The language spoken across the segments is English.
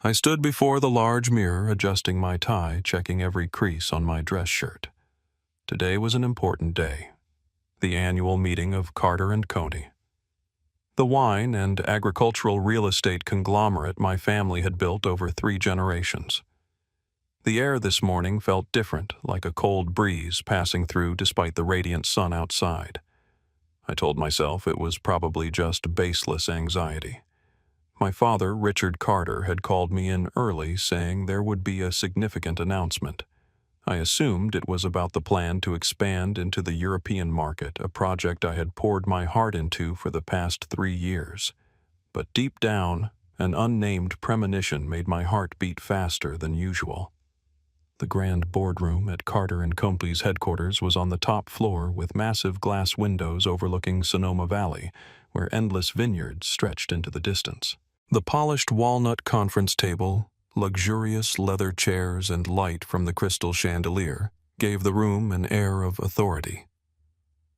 I stood before the large mirror, adjusting my tie, checking every crease on my dress shirt. Today was an important day. The annual meeting of Carter & Coney. The wine and agricultural real estate conglomerate my family had built over 3 generations. The air this morning felt different, like a cold breeze passing through despite the radiant sun outside. I told myself it was probably just baseless anxiety. My father, Richard Carter, had called me in early saying there would be a significant announcement. I assumed it was about the plan to expand into the European market, a project I had poured my heart into for the past 3 years. But deep down, an unnamed premonition made my heart beat faster than usual. The grand boardroom at Carter & Company's headquarters was on the top floor with massive glass windows overlooking Sonoma Valley, where endless vineyards stretched into the distance. The polished walnut conference table, luxurious leather chairs, and light from the crystal chandelier gave the room an air of authority.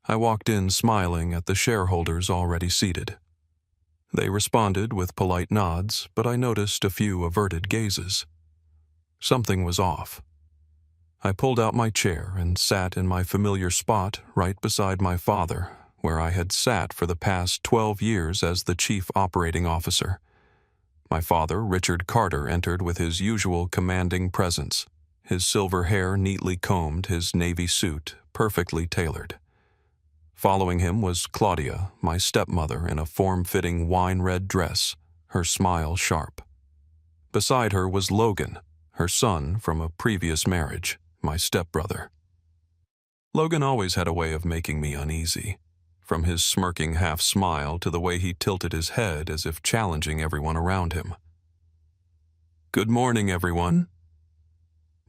I walked in smiling at the shareholders already seated. They responded with polite nods, but I noticed a few averted gazes. Something was off. I pulled out my chair and sat in my familiar spot right beside my father, where I had sat for the past 12 years as the chief operating officer. My father, Richard Carter, entered with his usual commanding presence, his silver hair neatly combed, his navy suit perfectly tailored. Following him was Claudia, my stepmother, in a form-fitting wine-red dress, her smile sharp. Beside her was Logan, her son from a previous marriage, my stepbrother. Logan always had a way of making me uneasy, from his smirking half-smile to the way he tilted his head as if challenging everyone around him. "Good morning, everyone."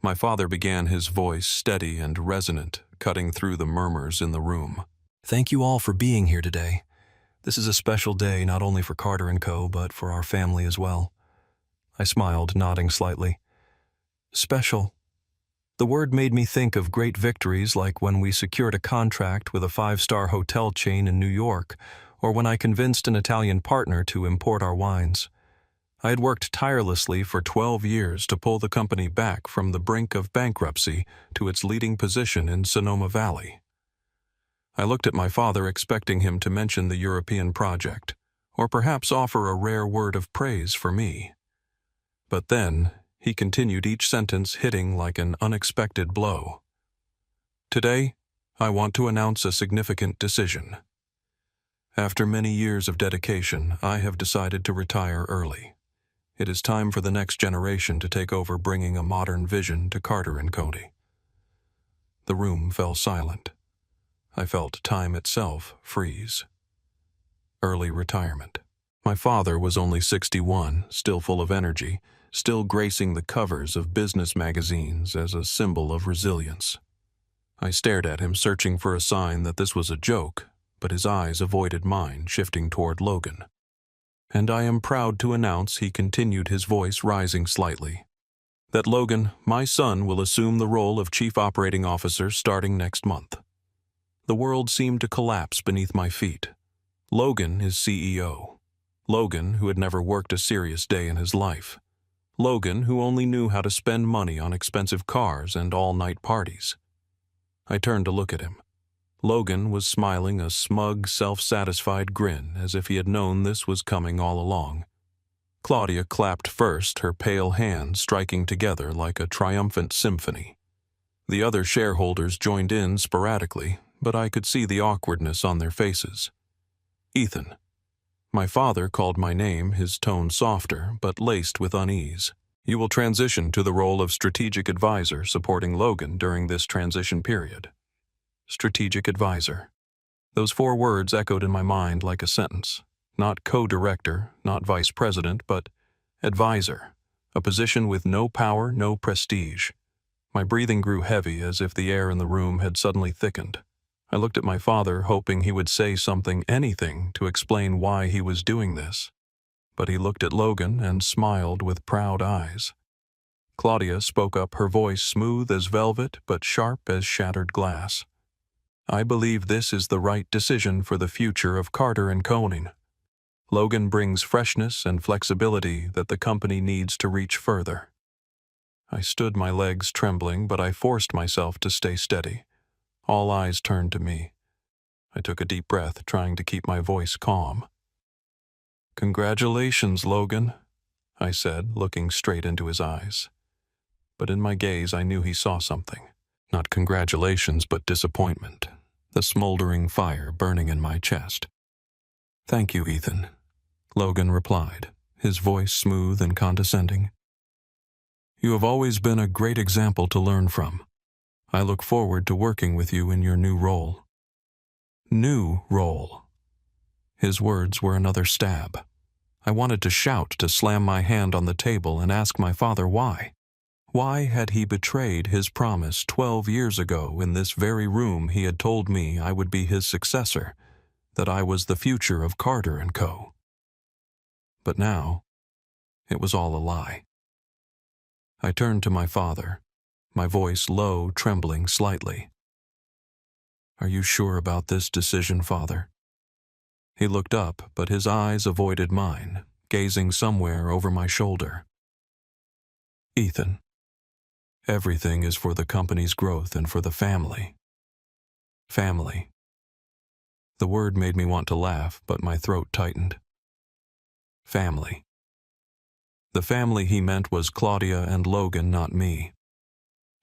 My father began, his voice steady and resonant, cutting through the murmurs in the room. "Thank you all for being here today. This is a special day not only for Carter & Co., but for our family as well." I smiled, nodding slightly. Special. The word made me think of great victories like when we secured a contract with a 5-star hotel chain in New York, or when I convinced an Italian partner to import our wines. I had worked tirelessly for 12 years to pull the company back from the brink of bankruptcy to its leading position in Sonoma Valley. I looked at my father, expecting him to mention the European project, or perhaps offer a rare word of praise for me. But then, he continued, each sentence hitting like an unexpected blow. "Today, I want to announce a significant decision. After many years of dedication, I have decided to retire early. It is time for the next generation to take over, bringing a modern vision to Carter & Coney." The room fell silent. I felt time itself freeze. Early retirement. My father was only 61, still full of energy, still gracing the covers of business magazines as a symbol of resilience. I stared at him, searching for a sign that this was a joke, but his eyes avoided mine, shifting toward Logan. "And I am proud to announce," he continued, his voice rising slightly, "that Logan, my son, will assume the role of Chief Operating Officer starting next month." The world seemed to collapse beneath my feet. Logan is CEO. Logan, who had never worked a serious day in his life. Logan, who only knew how to spend money on expensive cars and all-night parties. I turned to look at him. Logan was smiling a smug, self-satisfied grin, as if he had known this was coming all along. Claudia clapped first, her pale hands striking together like a triumphant symphony. The other shareholders joined in sporadically, but I could see the awkwardness on their faces. "Ethan." My father called my name, his tone softer, but laced with unease. "You will transition to the role of strategic advisor, supporting Logan during this transition period." Strategic advisor. Those 4 words echoed in my mind like a sentence. Not co-director, not vice president, but advisor. A position with no power, no prestige. My breathing grew heavy, as if the air in the room had suddenly thickened. I looked at my father, hoping he would say something, anything, to explain why he was doing this. But he looked at Logan and smiled with proud eyes. Claudia spoke up, her voice smooth as velvet but sharp as shattered glass. "I believe this is the right decision for the future of Carter & Coney." Logan brings freshness and flexibility that the company needs to reach further. I stood, my legs trembling, but I forced myself to stay steady. All eyes turned to me. I took a deep breath, trying to keep my voice calm. "Congratulations, Logan," I said, looking straight into his eyes. But in my gaze I knew he saw something. Not congratulations, but disappointment, the smoldering fire burning in my chest. "Thank you, Ethan," Logan replied, his voice smooth and condescending. "You have always been a great example to learn from. I look forward to working with you in your new role." New role. His words were another stab. I wanted to shout, to slam my hand on the table and ask my father why. Why had he betrayed his promise 12 years ago in this very room he had told me I would be his successor, that I was the future of Carter & Co. But now, it was all a lie. I turned to my father, my voice low, trembling slightly. "Are you sure about this decision, Father?" He looked up, but his eyes avoided mine, gazing somewhere over my shoulder. "Ethan, everything is for the company's growth and for the family." Family. The word made me want to laugh, but my throat tightened. Family. The family he meant was Claudia and Logan, not me.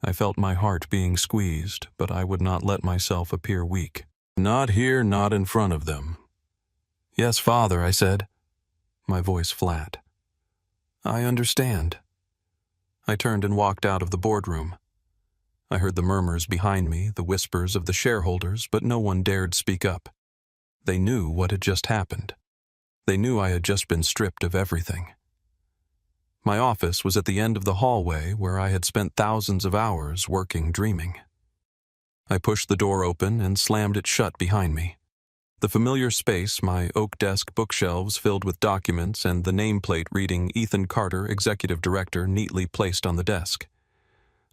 I felt my heart being squeezed, but I would not let myself appear weak. "Not here, not in front of them." "Yes, Father," I said, my voice flat. "I understand." I turned and walked out of the boardroom. I heard the murmurs behind me, the whispers of the shareholders, but no one dared speak up. They knew what had just happened. They knew I had just been stripped of everything. My office was at the end of the hallway where I had spent thousands of hours working, dreaming. I pushed the door open and slammed it shut behind me. The familiar space, my oak desk bookshelves filled with documents and the nameplate reading Ethan Carter, Executive Director, neatly placed on the desk.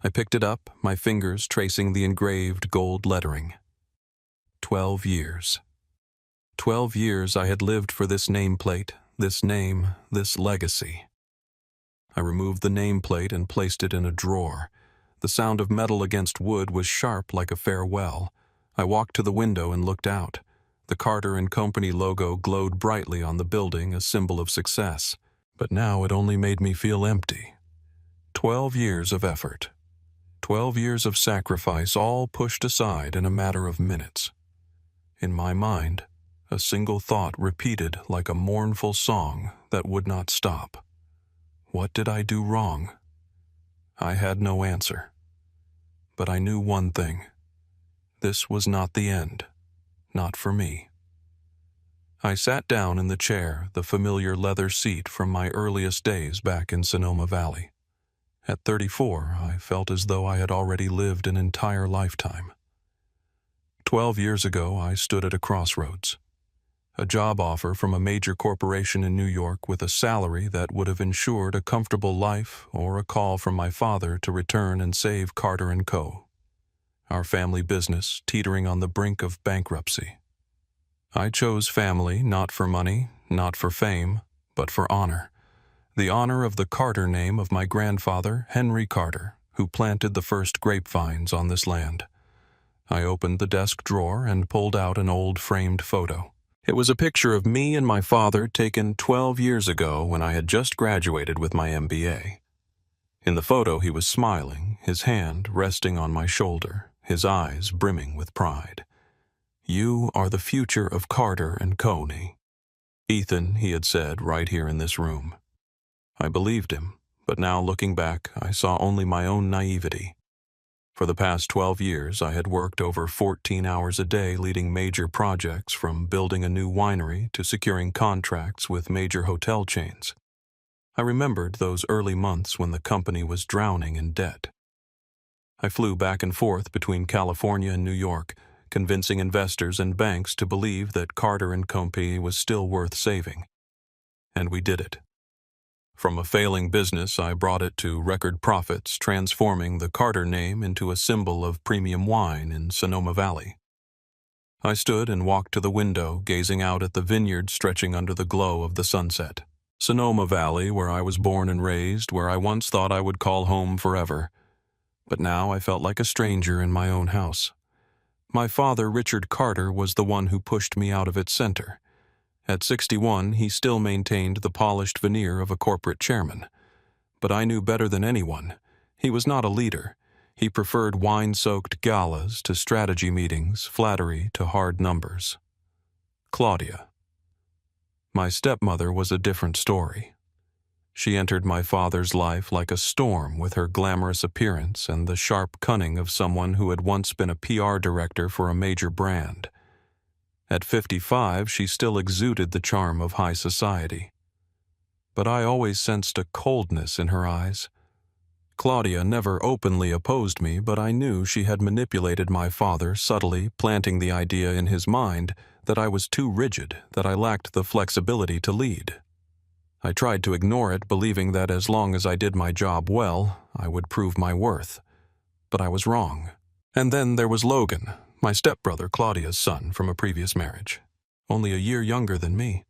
I picked it up, my fingers tracing the engraved gold lettering. 12 years. 12 years I had lived for this nameplate, this name, this legacy. I removed the nameplate and placed it in a drawer. The sound of metal against wood was sharp like a farewell. I walked to the window and looked out. The Carter & Company logo glowed brightly on the building, a symbol of success. But now it only made me feel empty. 12 years of effort. 12 years of sacrifice, all pushed aside in a matter of minutes. In my mind, a single thought repeated like a mournful song that would not stop. What did I do wrong? I had no answer. But I knew one thing. This was not the end. Not for me. I sat down in the chair, the familiar leather seat from my earliest days back in Sonoma Valley. At 34, I felt as though I had already lived an entire lifetime. 12 years ago, I stood at a crossroads. A job offer from a major corporation in New York with a salary that would have ensured a comfortable life, or a call from my father to return and save Carter & Co., our family business teetering on the brink of bankruptcy. I chose family not for money, not for fame, but for honor. The honor of the Carter name of my grandfather, Henry Carter, who planted the first grapevines on this land. I opened the desk drawer and pulled out an old framed photo. It was a picture of me and my father taken 12 years ago when I had just graduated with my MBA. In the photo, he was smiling, his hand resting on my shoulder, his eyes brimming with pride. "You are the future of Carter & Company. Ethan," he had said right here in this room. I believed him, but now looking back, I saw only my own naivety. For the past 12 years, I had worked over 14 hours a day leading major projects, from building a new winery to securing contracts with major hotel chains. I remembered those early months when the company was drowning in debt. I flew back and forth between California and New York, convincing investors and banks to believe that Carter & Company was still worth saving. And we did it. From a failing business, I brought it to record profits, transforming the Carter name into a symbol of premium wine in Sonoma Valley. I stood and walked to the window, gazing out at the vineyard stretching under the glow of the sunset. Sonoma Valley, where I was born and raised, where I once thought I would call home forever. But now I felt like a stranger in my own house. My father, Richard Carter, was the one who pushed me out of its center. At 61, he still maintained the polished veneer of a corporate chairman. But I knew better than anyone. He was not a leader. He preferred wine-soaked galas to strategy meetings, flattery to hard numbers. Claudia. My stepmother was a different story. She entered my father's life like a storm with her glamorous appearance and the sharp cunning of someone who had once been a PR director for a major brand. At 55, she still exuded the charm of high society. But I always sensed a coldness in her eyes. Claudia never openly opposed me, but I knew she had manipulated my father, subtly planting the idea in his mind that I was too rigid, that I lacked the flexibility to lead. I tried to ignore it, believing that as long as I did my job well, I would prove my worth. But I was wrong. And then there was Logan, my stepbrother Claudia's son from a previous marriage. Only a year younger than me.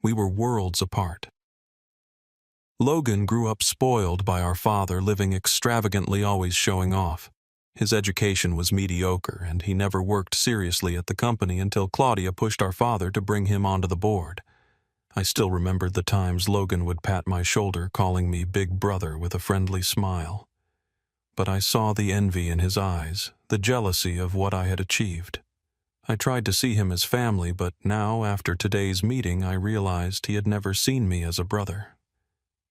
We were worlds apart. Logan grew up spoiled by our father, living extravagantly, always showing off. His education was mediocre, and he never worked seriously at the company until Claudia pushed our father to bring him onto the board. I still remembered the times Logan would pat my shoulder, calling me big brother with a friendly smile. But I saw the envy in his eyes, the jealousy of what I had achieved. I tried to see him as family, but now, after today's meeting, I realized he had never seen me as a brother.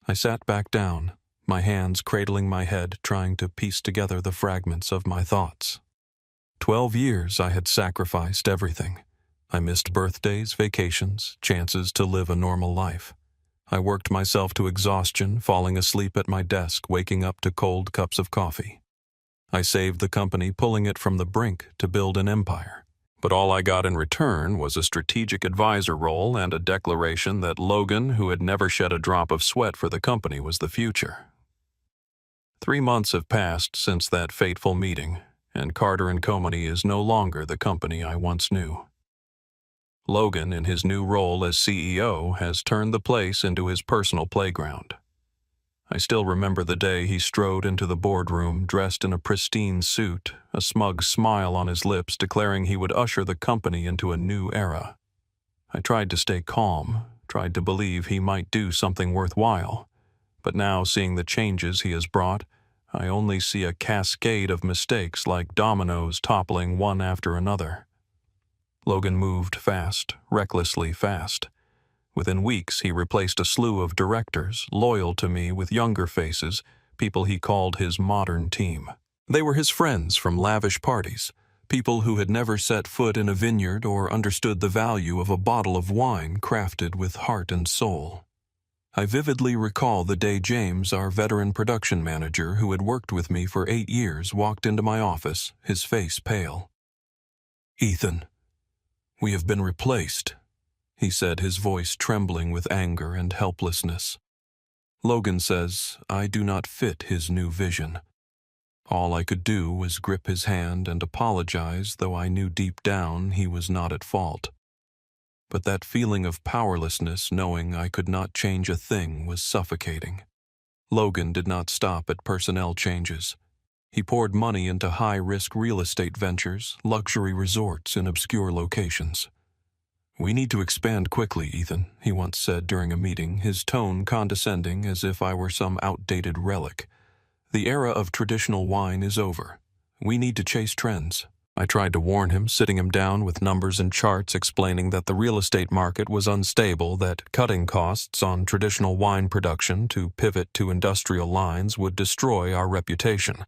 I sat back down, my hands cradling my head, trying to piece together the fragments of my thoughts. 12 years I had sacrificed everything. I missed birthdays, vacations, chances to live a normal life. I worked myself to exhaustion, falling asleep at my desk, waking up to cold cups of coffee. I saved the company, pulling it from the brink to build an empire. But all I got in return was a strategic advisor role and a declaration that Logan, who had never shed a drop of sweat for the company, was the future. 3 months have passed since that fateful meeting, and Carter & Company is no longer the company I once knew. Logan, in his new role as CEO, has turned the place into his personal playground. I still remember the day he strode into the boardroom, dressed in a pristine suit, a smug smile on his lips, declaring he would usher the company into a new era. I tried to stay calm, tried to believe he might do something worthwhile, but now, seeing the changes he has brought, I only see a cascade of mistakes like dominoes toppling one after another. Logan moved fast, recklessly fast. Within weeks, he replaced a slew of directors, loyal to me with younger faces, people he called his modern team. They were his friends from lavish parties, people who had never set foot in a vineyard or understood the value of a bottle of wine crafted with heart and soul. I vividly recall the day James, our veteran production manager who had worked with me for 8 years, walked into my office, his face pale. "Ethan, we have been replaced," he said, his voice trembling with anger and helplessness. Logan says I do not fit his new vision. All I could do was grip his hand and apologize, though I knew deep down he was not at fault. But that feeling of powerlessness, knowing I could not change a thing, was suffocating. Logan did not stop at personnel changes. He poured money into high-risk real estate ventures, luxury resorts in obscure locations. "We need to expand quickly, Ethan," he once said during a meeting, his tone condescending as if I were some outdated relic. "The era of traditional wine is over. We need to chase trends." I tried to warn him, sitting him down with numbers and charts explaining that the real estate market was unstable, that cutting costs on traditional wine production to pivot to industrial lines would destroy our reputation.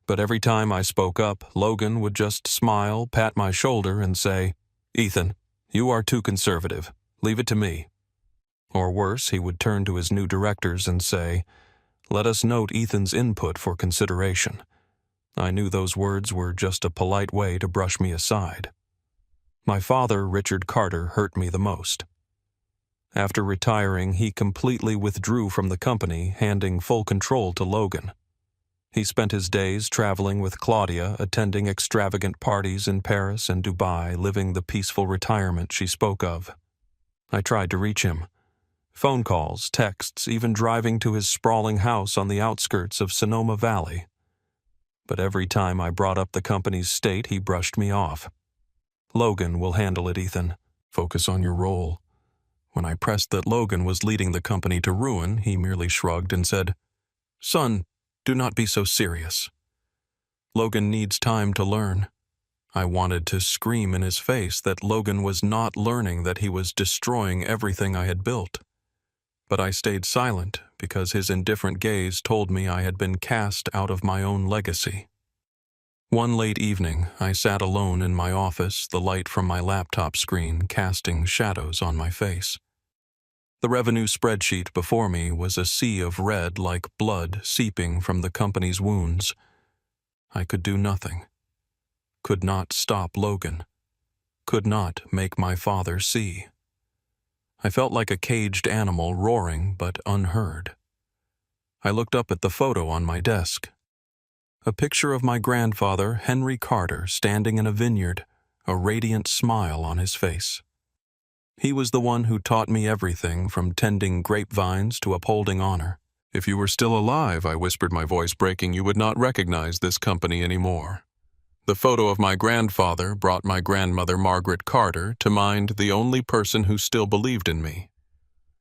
But every time I spoke up, Logan would just smile, pat my shoulder, and say, "Ethan, you are too conservative. Leave it to me." Or worse, he would turn to his new directors and say, "Let us note Ethan's input for consideration." I knew those words were just a polite way to brush me aside. My father, Richard Carter, hurt me the most. After retiring, he completely withdrew from the company, handing full control to Logan. He spent his days traveling with Claudia, attending extravagant parties in Paris and Dubai, living the peaceful retirement she spoke of. I tried to reach him. Phone calls, texts, even driving to his sprawling house on the outskirts of Sonoma Valley. But every time I brought up the company's state, he brushed me off. "Logan will handle it, Ethan. Focus on your role." When I pressed that Logan was leading the company to ruin, he merely shrugged and said, "Son, do not be so serious. Logan needs time to learn." I wanted to scream in his face that Logan was not learning, that he was destroying everything I had built. But I stayed silent because his indifferent gaze told me I had been cast out of my own legacy. One late evening, I sat alone in my office, the light from my laptop screen casting shadows on my face. The revenue spreadsheet before me was a sea of red like blood seeping from the company's wounds. I could do nothing. Could not stop Logan. Could not make my father see. I felt like a caged animal roaring but unheard. I looked up at the photo on my desk. A picture of my grandfather, Henry Carter, standing in a vineyard, a radiant smile on his face. He was the one who taught me everything from tending grapevines to upholding honor. "If you were still alive," I whispered, my voice breaking, "you would not recognize this company anymore." The photo of my grandfather brought my grandmother, Margaret Carter, to mind, the only person who still believed in me.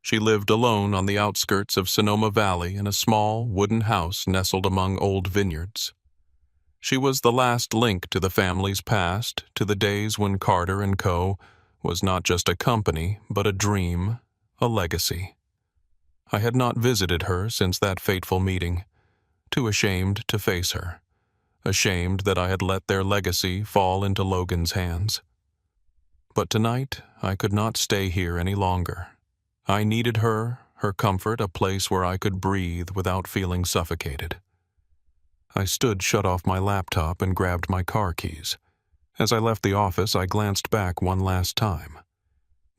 She lived alone on the outskirts of Sonoma Valley in a small wooden house nestled among old vineyards. She was the last link to the family's past, to the days when Carter & Co. was not just a company, but a dream, a legacy. I had not visited her since that fateful meeting, too ashamed to face her. Ashamed that I had let their legacy fall into Logan's hands. But tonight, I could not stay here any longer. I needed her, her comfort, a place where I could breathe without feeling suffocated. I stood, shut off my laptop, and grabbed my car keys. As I left the office, I glanced back one last time.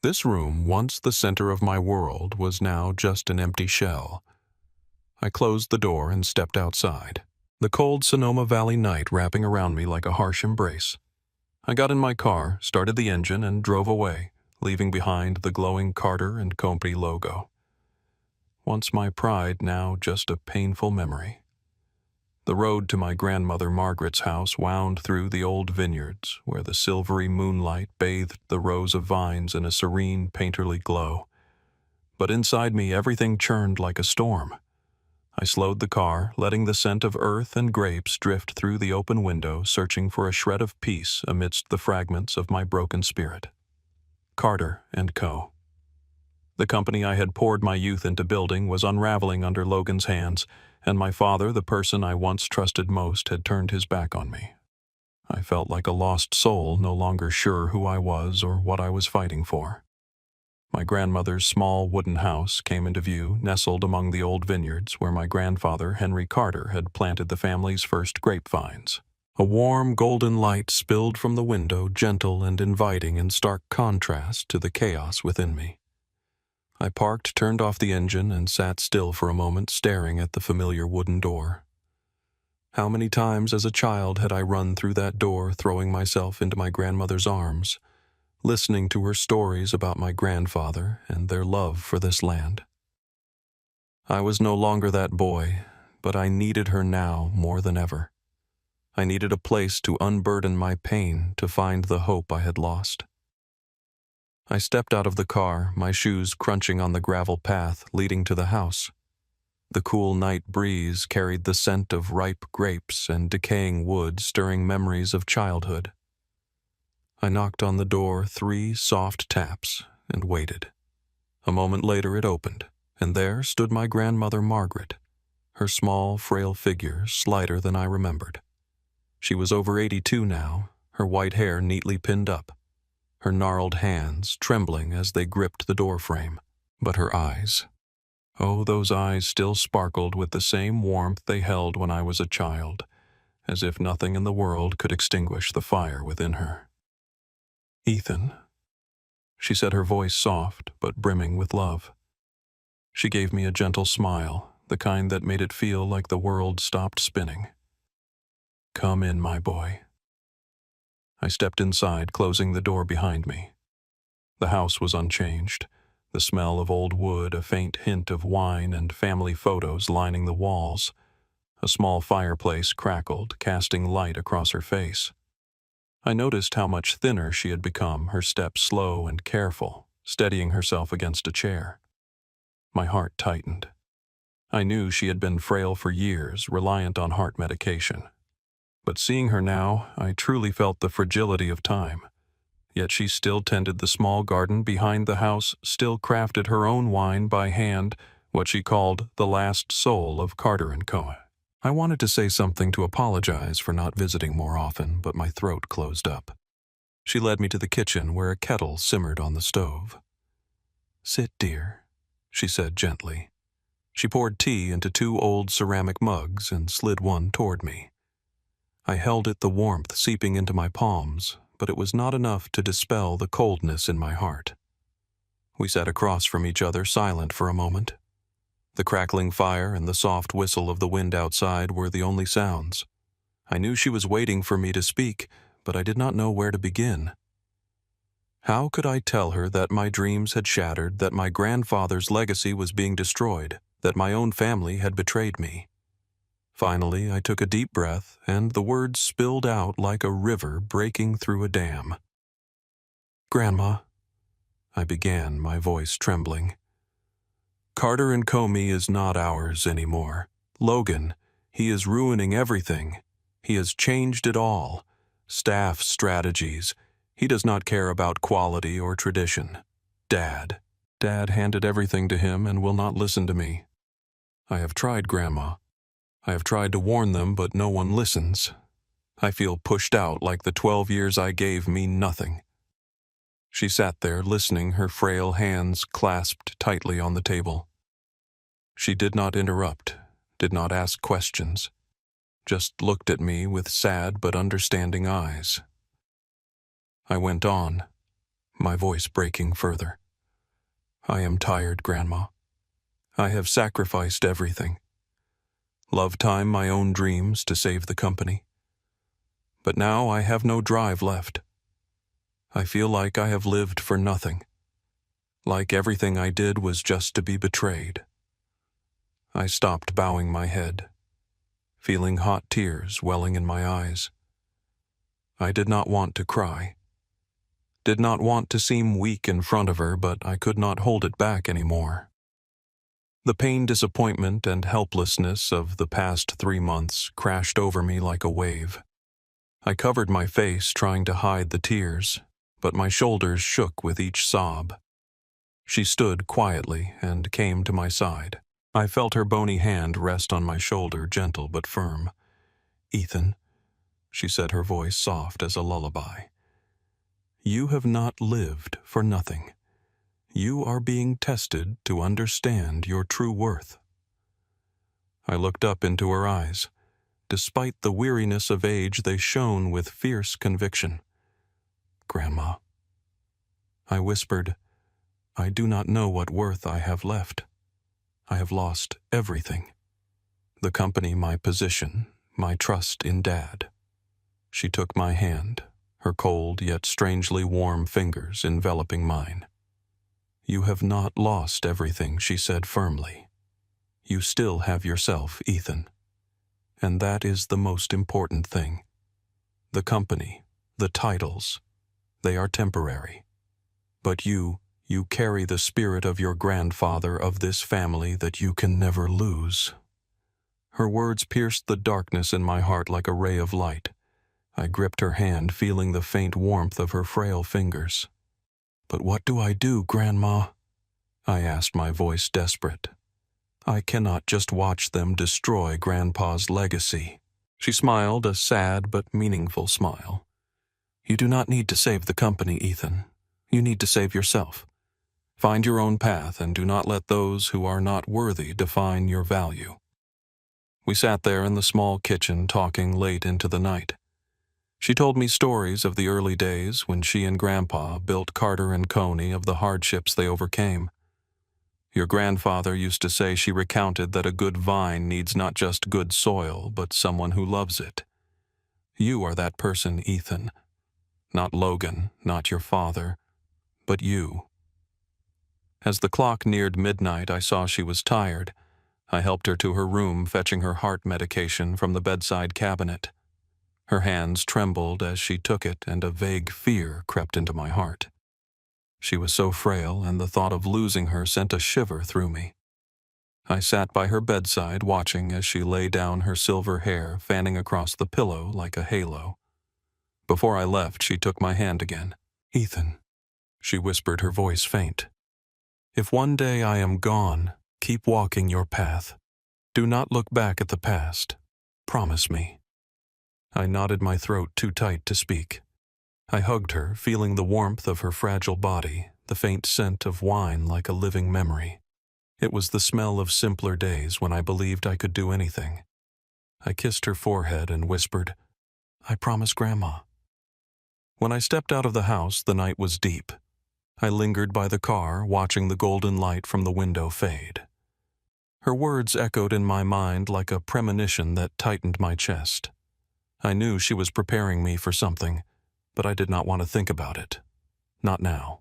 This room, once the center of my world, was now just an empty shell. I closed the door and stepped outside. The cold Sonoma Valley night wrapping around me like a harsh embrace. I got in my car, started the engine, and drove away, leaving behind the glowing Carter & Company logo. Once my pride, now just a painful memory. The road to my grandmother Margaret's house wound through the old vineyards, where the silvery moonlight bathed the rows of vines in a serene, painterly glow. But inside me everything churned like a storm. I slowed the car, letting the scent of earth and grapes drift through the open window, searching for a shred of peace amidst the fragments of my broken spirit. Carter & Co. The company I had poured my youth into building was unraveling under Logan's hands, and my father, the person I once trusted most, had turned his back on me. I felt like a lost soul, no longer sure who I was or what I was fighting for. My grandmother's small wooden house came into view, nestled among the old vineyards where my grandfather, Henry Carter, had planted the family's first grapevines. A warm, golden light spilled from the window, gentle and inviting in stark contrast to the chaos within me. I parked, turned off the engine, and sat still for a moment, staring at the familiar wooden door. How many times as a child had I run through that door, throwing myself into my grandmother's arms, listening to her stories about my grandfather and their love for this land. I was no longer that boy, but I needed her now more than ever. I needed a place to unburden my pain, to find the hope I had lost. I stepped out of the car, my shoes crunching on the gravel path leading to the house. The cool night breeze carried the scent of ripe grapes and decaying wood, stirring memories of childhood. I knocked on the door 3 soft taps and waited. A moment later it opened, and there stood my grandmother Margaret, her small, frail figure slighter than I remembered. She was over 82 now, her white hair neatly pinned up, her gnarled hands trembling as they gripped the doorframe. But her eyes, oh, those eyes still sparkled with the same warmth they held when I was a child, as if nothing in the world could extinguish the fire within her. "Ethan," she said, her voice soft but brimming with love. She gave me a gentle smile, the kind that made it feel like the world stopped spinning. "Come in, my boy." I stepped inside, closing the door behind me. The house was unchanged, the smell of old wood, a faint hint of wine, and family photos lining the walls. A small fireplace crackled, casting light across her face. I noticed how much thinner she had become, her steps slow and careful, steadying herself against a chair. My heart tightened. I knew she had been frail for years, reliant on heart medication. But seeing her now, I truly felt the fragility of time. Yet she still tended the small garden behind the house, still crafted her own wine by hand, what she called the last soul of Carter & Co. I wanted to say something to apologize for not visiting more often, but my throat closed up. She led me to the kitchen where a kettle simmered on the stove. "Sit, dear," she said gently. She poured tea into 2 old ceramic mugs and slid one toward me. I held it, the warmth seeping into my palms, but it was not enough to dispel the coldness in my heart. We sat across from each other, silent for a moment. The crackling fire and the soft whistle of the wind outside were the only sounds. I knew she was waiting for me to speak, but I did not know where to begin. How could I tell her that my dreams had shattered, that my grandfather's legacy was being destroyed, that my own family had betrayed me? Finally, I took a deep breath, and the words spilled out like a river breaking through a dam. "Grandma," I began, my voice trembling. "Carter & Co. is not ours anymore. Logan, he is ruining everything. He has changed it all. Staff strategies. He does not care about quality or tradition. Dad handed everything to him and will not listen to me. I have tried, Grandma. I have tried to warn them, but no one listens. I feel pushed out, like the 12 years I gave mean nothing." She sat there listening, her frail hands clasped tightly on the table. She did not interrupt, did not ask questions, just looked at me with sad but understanding eyes. I went on, my voice breaking further. "I am tired, Grandma. I have sacrificed everything. Love time, my own dreams to save the company. But now I have no drive left. I feel like I have lived for nothing. Like everything I did was just to be betrayed." I stopped, bowing my head, feeling hot tears welling in my eyes. I did not want to cry, did not want to seem weak in front of her, but I could not hold it back anymore. The pain, disappointment, and helplessness of the past 3 months crashed over me like a wave. I covered my face, trying to hide the tears, but my shoulders shook with each sob. She stood quietly and came to my side. I felt her bony hand rest on my shoulder, gentle but firm. "Ethan," she said, her voice soft as a lullaby, "you have not lived for nothing. You are being tested to understand your true worth." I looked up into her eyes. Despite the weariness of age, they shone with fierce conviction. "Grandma," I whispered, "I do not know what worth I have left. I have lost everything. The company, my position, my trust in Dad." She took my hand, her cold yet strangely warm fingers enveloping mine. "You have not lost everything," she said firmly. "You still have yourself, Ethan. And that is the most important thing. The company, the titles, they are temporary. But you carry the spirit of your grandfather, of this family that you can never lose." Her words pierced the darkness in my heart like a ray of light. I gripped her hand, feeling the faint warmth of her frail fingers. "But what do I do, Grandma?" I asked, my voice desperate. "I cannot just watch them destroy Grandpa's legacy." She smiled, a sad but meaningful smile. "You do not need to save the company, Ethan. You need to save yourself. Find your own path and do not let those who are not worthy define your value." We sat there in the small kitchen talking late into the night. She told me stories of the early days when she and Grandpa built Carter & Co., of the hardships they overcame. Your grandfather used to say she recounted that a good vine needs not just good soil, but someone who loves it. You are that person, Ethan. Not Logan, not your father, but you. As the clock neared midnight, I saw she was tired. I helped her to her room, fetching her heart medication from the bedside cabinet. Her hands trembled as she took it, and a vague fear crept into my heart. She was so frail, and the thought of losing her sent a shiver through me. I sat by her bedside, watching as she lay down, her silver hair fanning across the pillow like a halo. Before I left, she took my hand again. "Ethan," she whispered, her voice faint. "If one day I am gone, keep walking your path. Do not look back at the past. Promise me." I knotted my throat too tight to speak. I hugged her, feeling the warmth of her fragile body, the faint scent of wine like a living memory. It was the smell of simpler days when I believed I could do anything. I kissed her forehead and whispered, "I promise, Grandma." When I stepped out of the house, the night was deep. I lingered by the car, watching the golden light from the window fade. Her words echoed in my mind like a premonition that tightened my chest. I knew she was preparing me for something, but I did not want to think about it. Not now.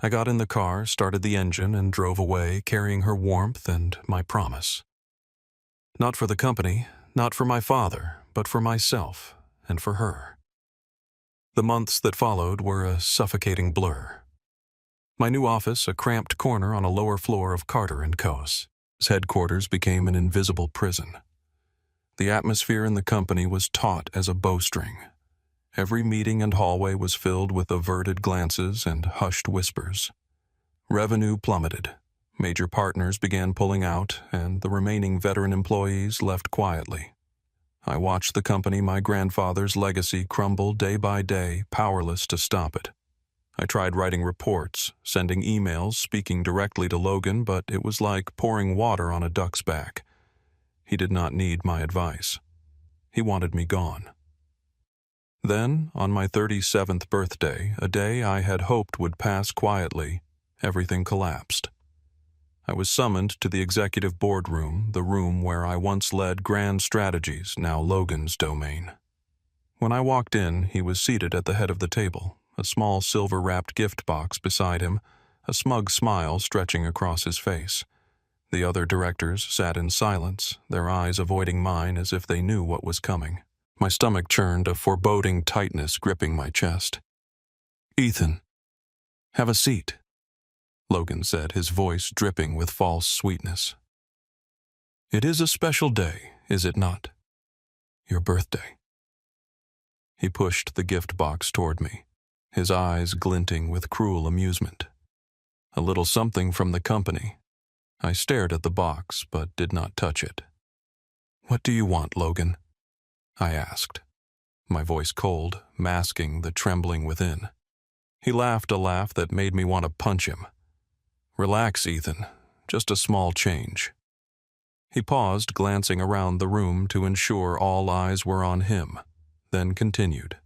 I got in the car, started the engine, and drove away, carrying her warmth and my promise. Not for the company, not for my father, but for myself and for her. The months that followed were a suffocating blur. My new office, a cramped corner on a lower floor of Carter & Co.'s headquarters, became an invisible prison. The atmosphere in the company was taut as a bowstring. Every meeting and hallway was filled with averted glances and hushed whispers. Revenue plummeted. Major partners began pulling out, and the remaining veteran employees left quietly. I watched the company, my grandfather's legacy, crumble day by day, powerless to stop it. I tried writing reports, sending emails, speaking directly to Logan, but it was like pouring water on a duck's back. He did not need my advice. He wanted me gone. Then, on my 37th birthday, a day I had hoped would pass quietly, everything collapsed. I was summoned to the executive boardroom, the room where I once led grand strategies, now Logan's domain. When I walked in, he was seated at the head of the table, a small silver-wrapped gift box beside him, a smug smile stretching across his face. The other directors sat in silence, their eyes avoiding mine as if they knew what was coming. My stomach churned, a foreboding tightness gripping my chest. "Ethan, have a seat," Logan said, his voice dripping with false sweetness. "It is a special day, is it not? Your birthday." He pushed the gift box toward me, his eyes glinting with cruel amusement. A little something from the company. I stared at the box, but did not touch it. "What do you want, Logan?" I asked, my voice cold, masking the trembling within. He laughed a laugh that made me want to punch him. "Relax, Ethan. Just a small change." He paused, glancing around the room to ensure all eyes were on him, then continued.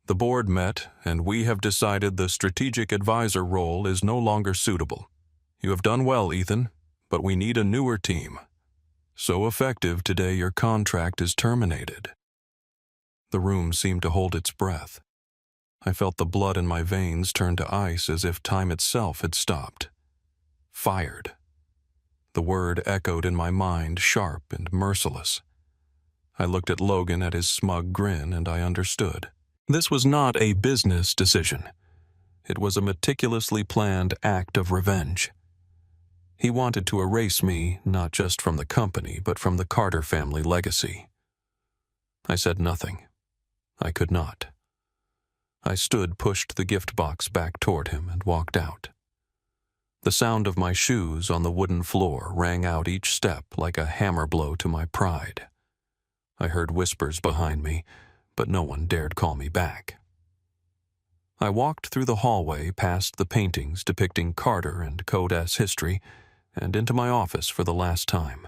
"The board met, and we have decided the strategic advisor role is no longer suitable. You have done well, Ethan, but we need a newer team. So effective today your contract is terminated." The room seemed to hold its breath. I felt the blood in my veins turn to ice as if time itself had stopped. Fired. The word echoed in my mind, sharp and merciless. I looked at Logan at his smug grin, and I understood. This was not a business decision. It was a meticulously planned act of revenge. He wanted to erase me, not just from the company, but from the Carter family legacy. I said nothing. I could not. I stood, pushed the gift box back toward him, and walked out. The sound of my shoes on the wooden floor rang out each step like a hammer blow to my pride. I heard whispers behind me, but no one dared call me back. I walked through the hallway, past the paintings depicting Carter and Co.'s history, and into my office for the last time.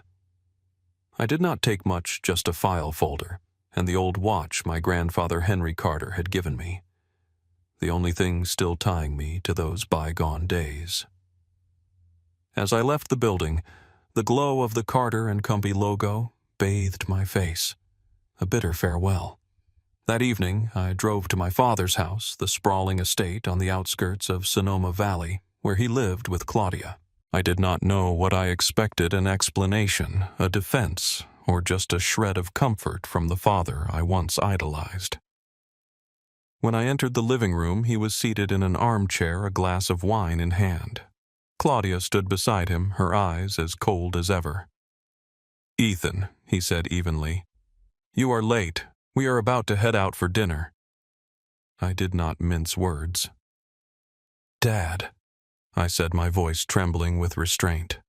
I did not take much, just a file folder, and the old watch my grandfather Henry Carter had given me. The only thing still tying me to those bygone days. As I left the building, the glow of the Carter and Company logo bathed my face, a bitter farewell. That evening, I drove to my father's house, the sprawling estate on the outskirts of Sonoma Valley, where he lived with Claudia. I did not know what I expected: an explanation, a defense, or just a shred of comfort from the father I once idolized. When I entered the living room, he was seated in an armchair, a glass of wine in hand. Claudia stood beside him, her eyes as cold as ever. "Ethan," he said evenly, "you are late. We are about to head out for dinner." I did not mince words. "Dad," I said, my voice trembling with restraint.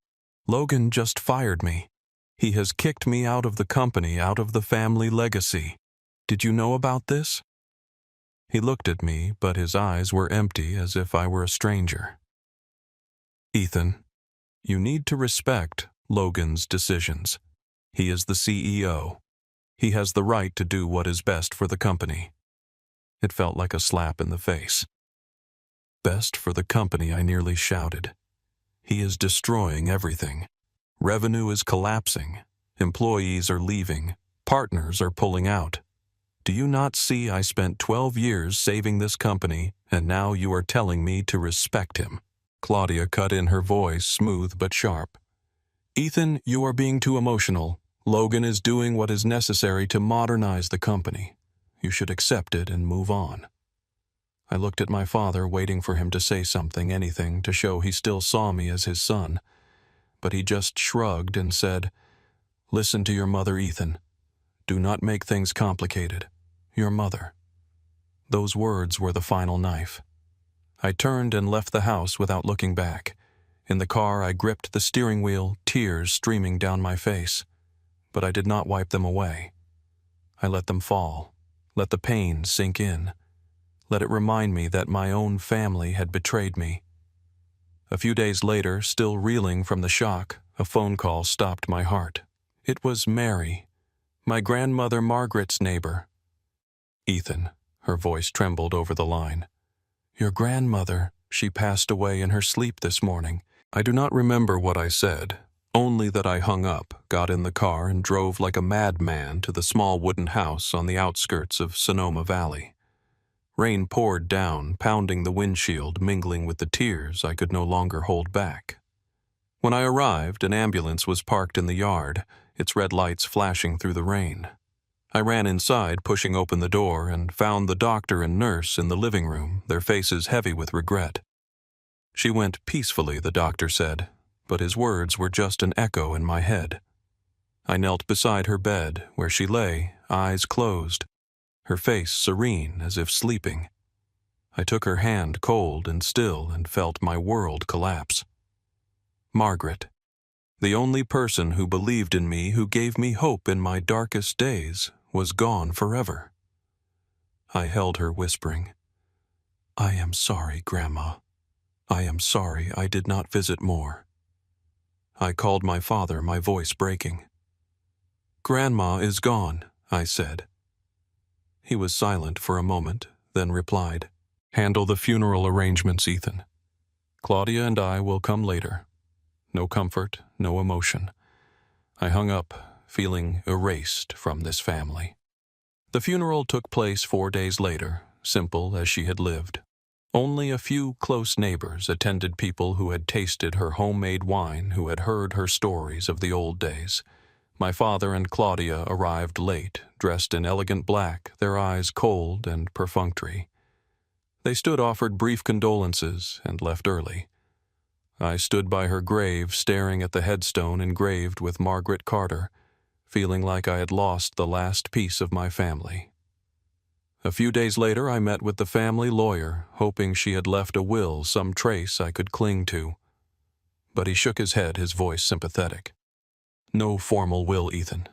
"Logan just fired me. He has kicked me out of the company, out of the family legacy. Did you know about this?" He looked at me, but his eyes were empty, as if I were a stranger. "Ethan, you need to respect Logan's decisions. He is the CEO. He has the right to do what is best for the company." It felt like a slap in the face. "Best for the company," I nearly shouted. "He is destroying everything. Revenue is collapsing. Employees are leaving. Partners are pulling out. Do you not see I spent 12 years saving this company, and now you are telling me to respect him?" Claudia cut in, her voice smooth but sharp. "Ethan, you are being too emotional. Logan is doing what is necessary to modernize the company. You should accept it and move on." I looked at my father, waiting for him to say something, anything, to show he still saw me as his son. But he just shrugged and said, "Listen to your mother, Ethan. Do not make things complicated. Your mother." Those words were the final knife. I turned and left the house without looking back. In the car, I gripped the steering wheel, tears streaming down my face. But I did not wipe them away. I let them fall, let the pain sink in, let it remind me that my own family had betrayed me. A few days later, still reeling from the shock, a phone call stopped my heart. It was Mary, my grandmother Margaret's neighbor. "Ethan," her voice trembled over the line. "Your grandmother, she passed away in her sleep this morning." I do not remember what I said, only that I hung up, got in the car, and drove like a madman to the small wooden house on the outskirts of Sonoma Valley. Rain poured down, pounding the windshield, mingling with the tears I could no longer hold back. When I arrived, an ambulance was parked in the yard, its red lights flashing through the rain. I ran inside, pushing open the door, and found the doctor and nurse in the living room, their faces heavy with regret. "She went peacefully," the doctor said, but his words were just an echo in my head. I knelt beside her bed, where she lay, eyes closed, her face serene as if sleeping. I took her hand, cold and still, and felt my world collapse. Margaret, the only person who believed in me, who gave me hope in my darkest days, was gone forever. I held her, whispering, "I am sorry, Grandma. I am sorry I did not visit more." I called my father, my voice breaking. "Grandma is gone," I said. He was silent for a moment, then replied, "Handle the funeral arrangements, Ethan. Claudia and I will come later. No comfort, no emotion." I hung up, feeling erased from this family. The funeral took place 4 days later, simple as she had lived. Only a few close neighbors attended, people who had tasted her homemade wine, who had heard her stories of the old days. My father and Claudia arrived late, dressed in elegant black, their eyes cold and perfunctory. They stood, offered brief condolences, and left early. I stood by her grave, staring at the headstone engraved with Margaret Carter, feeling like I had lost the last piece of my family. A few days later, I met with the family lawyer, hoping she had left a will, some trace I could cling to. But he shook his head, his voice sympathetic. "No formal will, Ethan.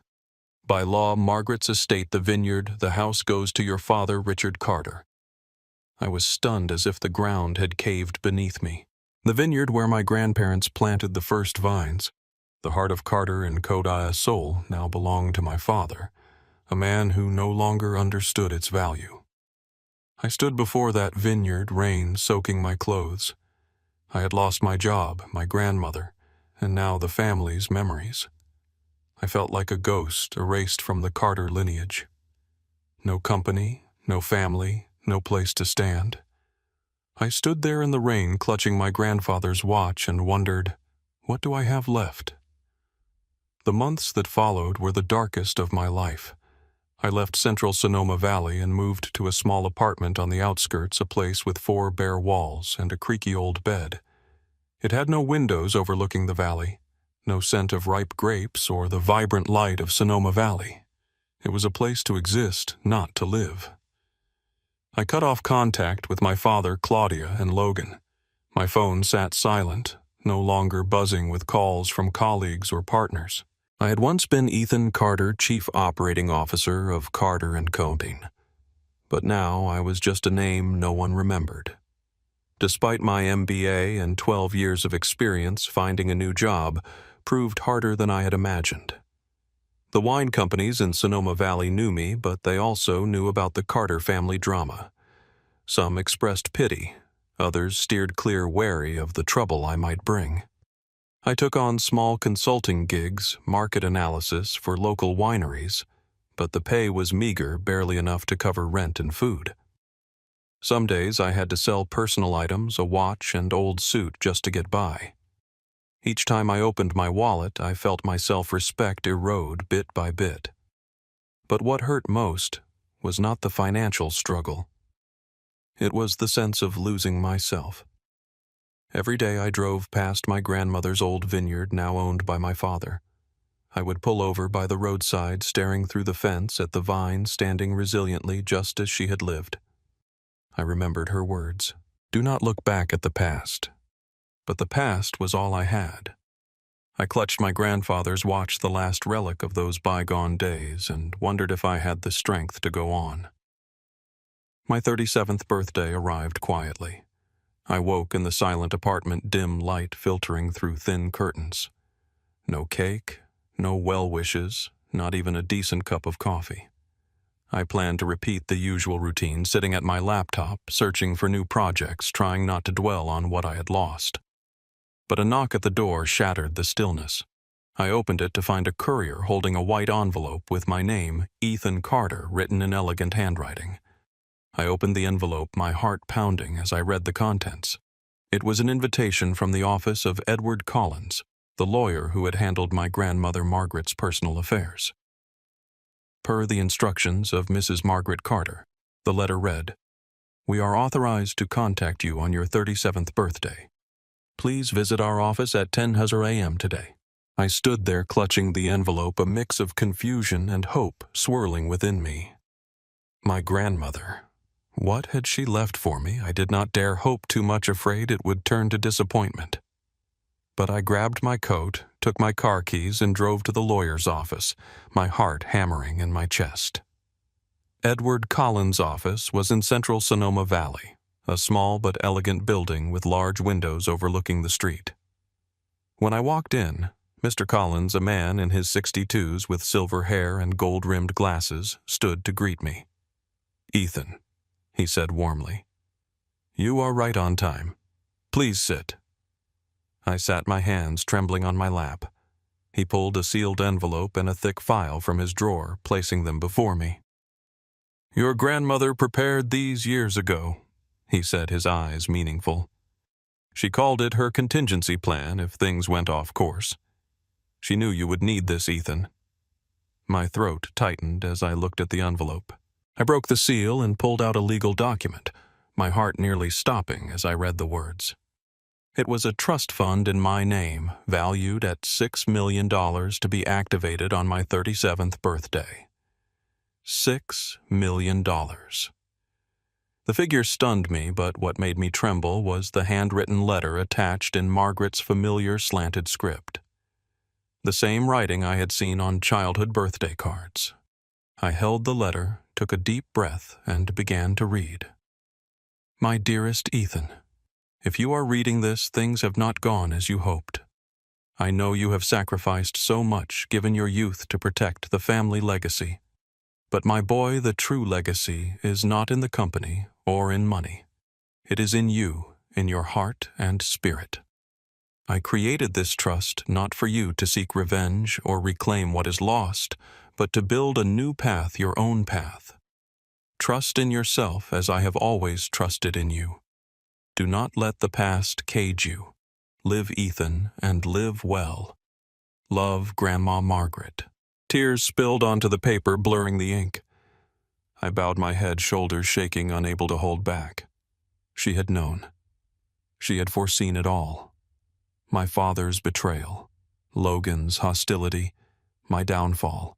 By law, Margaret's estate, the vineyard, the house goes to your father, Richard Carter." I was stunned, as if the ground had caved beneath me. The vineyard where my grandparents planted the first vines, the heart of Carter and Kodai's soul, now belonged to my father, a man who no longer understood its value. I stood before that vineyard, rain soaking my clothes. I had lost my job, my grandmother, and now the family's memories. I felt like a ghost erased from the Carter lineage. No company, no family, no place to stand. I stood there in the rain clutching my grandfather's watch and wondered, what do I have left? The months that followed were the darkest of my life. I left central Sonoma Valley and moved to a small apartment on the outskirts, a place with 4 bare walls and a creaky old bed. It had no windows overlooking the valley, no scent of ripe grapes or the vibrant light of Sonoma Valley. It was a place to exist, not to live. I cut off contact with my father, Claudia, and Logan. My phone sat silent, no longer buzzing with calls from colleagues or partners. I had once been Ethan Carter, Chief Operating Officer of Carter & Company, but now I was just a name no one remembered. Despite my MBA and 12 years of experience, finding a new job proved harder than I had imagined. The wine companies in Sonoma Valley knew me, but they also knew about the Carter family drama. Some expressed pity, others steered clear, wary of the trouble I might bring. I took on small consulting gigs, market analysis for local wineries, but the pay was meager, barely enough to cover rent and food. Some days I had to sell personal items, a watch and old suit just to get by. Each time I opened my wallet, I felt my self-respect erode bit by bit. But what hurt most was not the financial struggle. It was the sense of losing myself. Every day I drove past my grandmother's old vineyard, now owned by my father. I would pull over by the roadside, staring through the fence at the vine standing resiliently just as she had lived. I remembered her words, "Do not look back at the past." But the past was all I had. I clutched my grandfather's watch, the last relic of those bygone days, and wondered if I had the strength to go on. My 37th birthday arrived quietly. I woke in the silent apartment, dim light filtering through thin curtains. No cake, no well wishes, not even a decent cup of coffee. I planned to repeat the usual routine, sitting at my laptop, searching for new projects, trying not to dwell on what I had lost. But a knock at the door shattered the stillness. I opened it to find a courier holding a white envelope with my name, Ethan Carter, written in elegant handwriting. I opened the envelope, my heart pounding as I read the contents. It was an invitation from the office of Edward Collins, the lawyer who had handled my grandmother Margaret's personal affairs. Per the instructions of Mrs. Margaret Carter, the letter read, "We are authorized to contact you on your 37th birthday. Please visit our office at 10 a.m. today." I stood there clutching the envelope, a mix of confusion and hope swirling within me. My grandmother. What had she left for me? I did not dare hope too much, afraid it would turn to disappointment. But I grabbed my coat, took my car keys, and drove to the lawyer's office, my heart hammering in my chest. Edward Collins' office was in central Sonoma Valley, a small but elegant building with large windows overlooking the street. When I walked in, Mr. Collins, a man in his 62s with silver hair and gold-rimmed glasses, stood to greet me. "Ethan," he said warmly, "you are right on time. Please sit." I sat, my hands trembling on my lap. He pulled a sealed envelope and a thick file from his drawer, placing them before me. "Your grandmother prepared these years ago," he said, his eyes meaningful. "She called it her contingency plan if things went off course. She knew you would need this, Ethan." My throat tightened as I looked at the envelope. I broke the seal and pulled out a legal document, my heart nearly stopping as I read the words. It was a trust fund in my name, valued at $6 million to be activated on my 37th birthday. $6 million. The figure stunned me, but what made me tremble was the handwritten letter attached in Margaret's familiar slanted script. The same writing I had seen on childhood birthday cards. I held the letter, took a deep breath, and began to read. "My dearest Ethan, if you are reading this, things have not gone as you hoped. I know you have sacrificed so much, given your youth to protect the family legacy. But my boy, the true legacy is not in the company or in money. It is in you, in your heart and spirit. I created this trust not for you to seek revenge or reclaim what is lost, but to build a new path, your own path. Trust in yourself as I have always trusted in you. Do not let the past cage you. Live, Ethan, and live well. Love, Grandma Margaret. Tears spilled onto the paper, blurring the ink. I bowed my head, shoulders shaking, unable to hold back. She had known. She had foreseen it all. My father's betrayal, Logan's hostility, my downfall,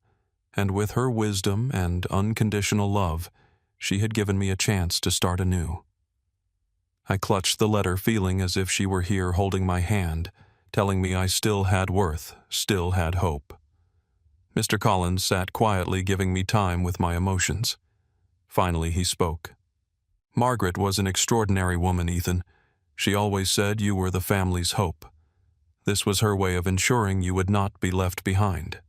and with her wisdom and unconditional love, she had given me a chance to start anew. I clutched the letter, feeling as if she were here holding my hand, telling me I still had worth, still had hope. Mr. Collins sat quietly, giving me time with my emotions. Finally, he spoke. Margaret was an extraordinary woman, Ethan. She always said you were the family's hope. This was her way of ensuring you would not be left behind.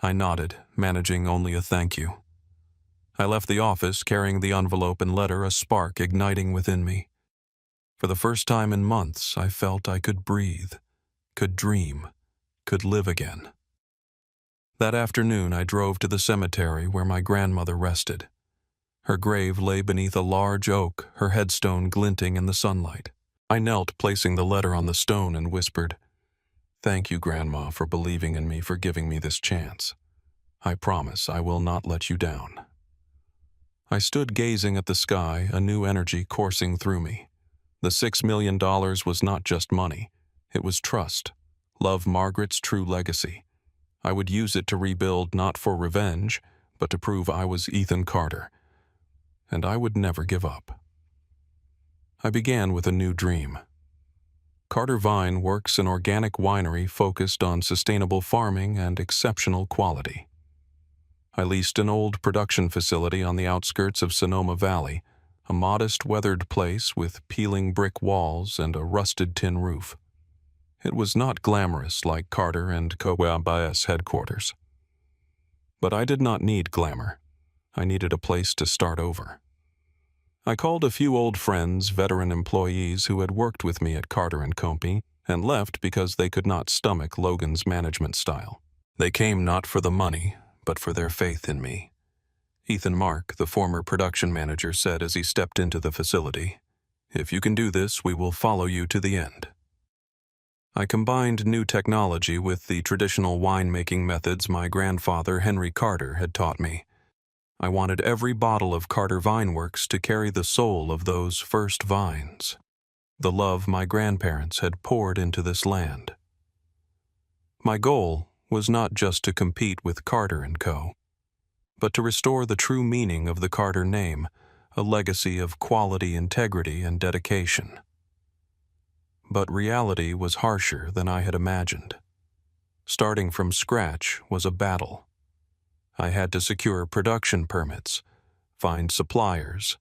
I nodded, managing only a thank you. I left the office, carrying the envelope and letter, a spark igniting within me. For the first time in months, I felt I could breathe, could dream, could live again. That afternoon, I drove to the cemetery where my grandmother rested. Her grave lay beneath a large oak, her headstone glinting in the sunlight. I knelt, placing the letter on the stone, and whispered, "Thank you, Grandma, for believing in me, for giving me this chance. I promise I will not let you down." I stood gazing at the sky, a new energy coursing through me. The $6 million was not just money. It was trust. Love Margaret's true legacy. I would use it to rebuild, not for revenge, but to prove I was Ethan Carter. And I would never give up. I began with a new dream. Carter Vine Works, an organic winery focused on sustainable farming and exceptional quality. I leased an old production facility on the outskirts of Sonoma Valley, a modest, weathered place with peeling brick walls and a rusted tin roof. It was not glamorous like Carter and Co.'s headquarters. But I did not need glamour. I needed a place to start over. I called a few old friends, veteran employees who had worked with me at Carter & Company and left because they could not stomach Logan's management style. They came not for the money, but for their faith in me. Ethan Mark, the former production manager, said as he stepped into the facility, "If you can do this, we will follow you to the end." I combined new technology with the traditional winemaking methods my grandfather, Henry Carter, had taught me. I wanted every bottle of Carter Vine Works to carry the soul of those first vines, the love my grandparents had poured into this land. My goal was not just to compete with Carter & Co., but to restore the true meaning of the Carter name, a legacy of quality, integrity, and dedication. But reality was harsher than I had imagined. Starting from scratch was a battle. I had to secure production permits, find suppliers,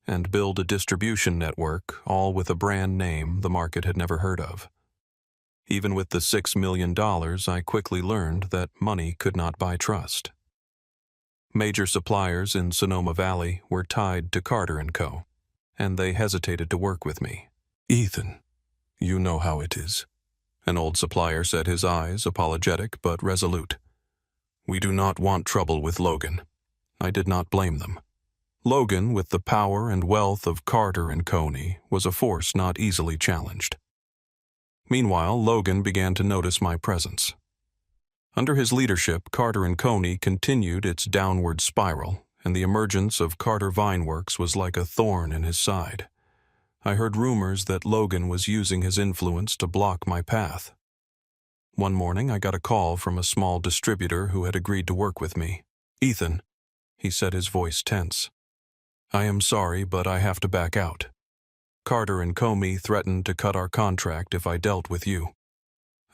and build a distribution network, all with a brand name the market had never heard of. Even with the $6 million, I quickly learned that money could not buy trust. Major suppliers in Sonoma Valley were tied to Carter & Co., and they hesitated to work with me. "Ethan, you know how it is," an old supplier said, his eyes apologetic but resolute. "We do not want trouble with Logan." I did not blame them. Logan, with the power and wealth of Carter & Coney, was a force not easily challenged. Meanwhile, Logan began to notice my presence. Under his leadership, Carter & Coney continued its downward spiral, and the emergence of Carter Vine Works was like a thorn in his side. I heard rumors that Logan was using his influence to block my path. One morning, I got a call from a small distributor who had agreed to work with me. "Ethan," he said, his voice tense, "I am sorry, but I have to back out. Carter & Coney threatened to cut our contract if I dealt with you."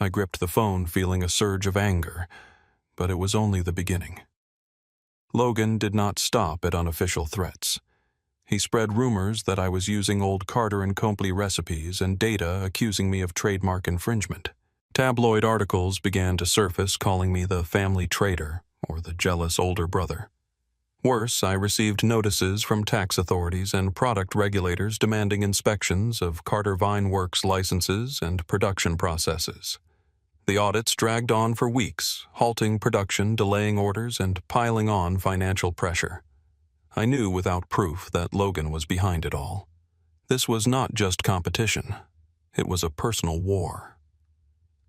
I gripped the phone, feeling a surge of anger, but it was only the beginning. Logan did not stop at unofficial threats. He spread rumors that I was using old Carter & Company recipes and data, accusing me of trademark infringement. Tabloid articles began to surface calling me the family traitor or the jealous older brother. Worse, I received notices from tax authorities and product regulators demanding inspections of Carter Vine Works licenses and production processes. The audits dragged on for weeks, halting production, delaying orders, and piling on financial pressure. I knew without proof that Logan was behind it all. This was not just competition. It was a personal war.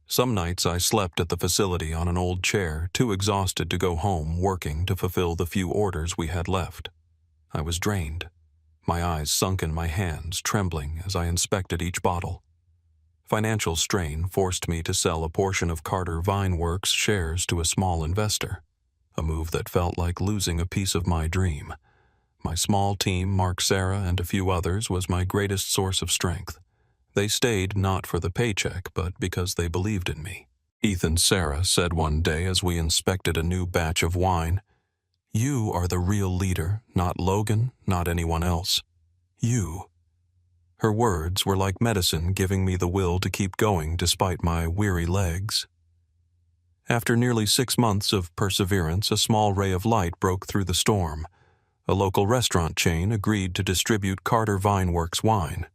Some nights I slept at the facility on an old chair, too exhausted to go home, working to fulfill the few orders we had left. I was drained, my eyes sunk in my hands, trembling as I inspected each bottle. Financial strain forced me to sell a portion of Carter Vine Works shares to a small investor, a move that felt like losing a piece of my dream. My small team, Mark, Sarah, and a few others, was my greatest source of strength. They stayed not for the paycheck, but because they believed in me. Ethan Sarah said one day as we inspected a new batch of wine, "You are the real leader, not Logan, not anyone else. You." Her words were like medicine, giving me the will to keep going despite my weary legs. After nearly 6 months of perseverance, a small ray of light broke through the storm. A local restaurant chain agreed to distribute Carter Vine Works wine.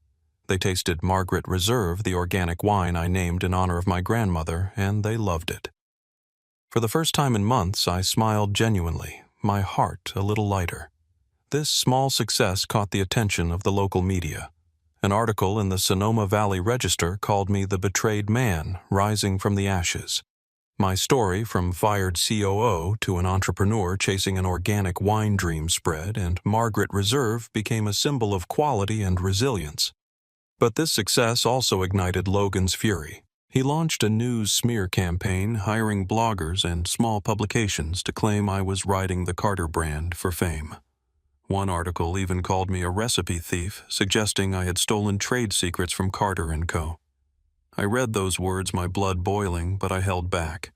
They tasted Margaret Reserve, the organic wine I named in honor of my grandmother, and they loved it. For the first time in months, I smiled genuinely, my heart a little lighter. This small success caught the attention of the local media. An article in the Sonoma Valley Register called me the betrayed man rising from the ashes. My story, from fired COO to an entrepreneur chasing an organic wine dream, spread, and Margaret Reserve became a symbol of quality and resilience. But this success also ignited Logan's fury. He launched a news smear campaign, hiring bloggers and small publications to claim I was riding the Carter brand for fame. One article even called me a recipe thief, suggesting I had stolen trade secrets from Carter & Co. I read those words, my blood boiling, but I held back.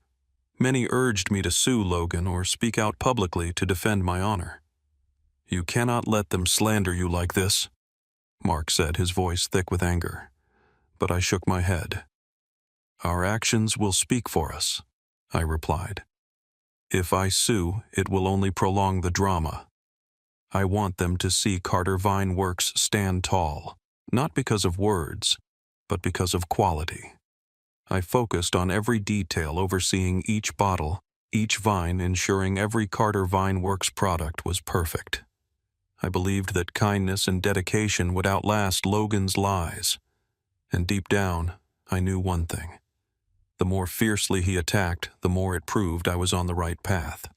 Many urged me to sue Logan or speak out publicly to defend my honor. "You cannot let them slander you like this," Mark said, his voice thick with anger. But I shook my head. "Our actions will speak for us," I replied. "If I sue, it will only prolong the drama. I want them to see Carter Vine Works stand tall, not because of words, but because of quality." I focused on every detail, overseeing each bottle, each vine, ensuring every Carter Vine Works product was perfect. I believed that kindness and dedication would outlast Logan's lies. And deep down, I knew one thing. The more fiercely he attacked, the more it proved I was on the right path.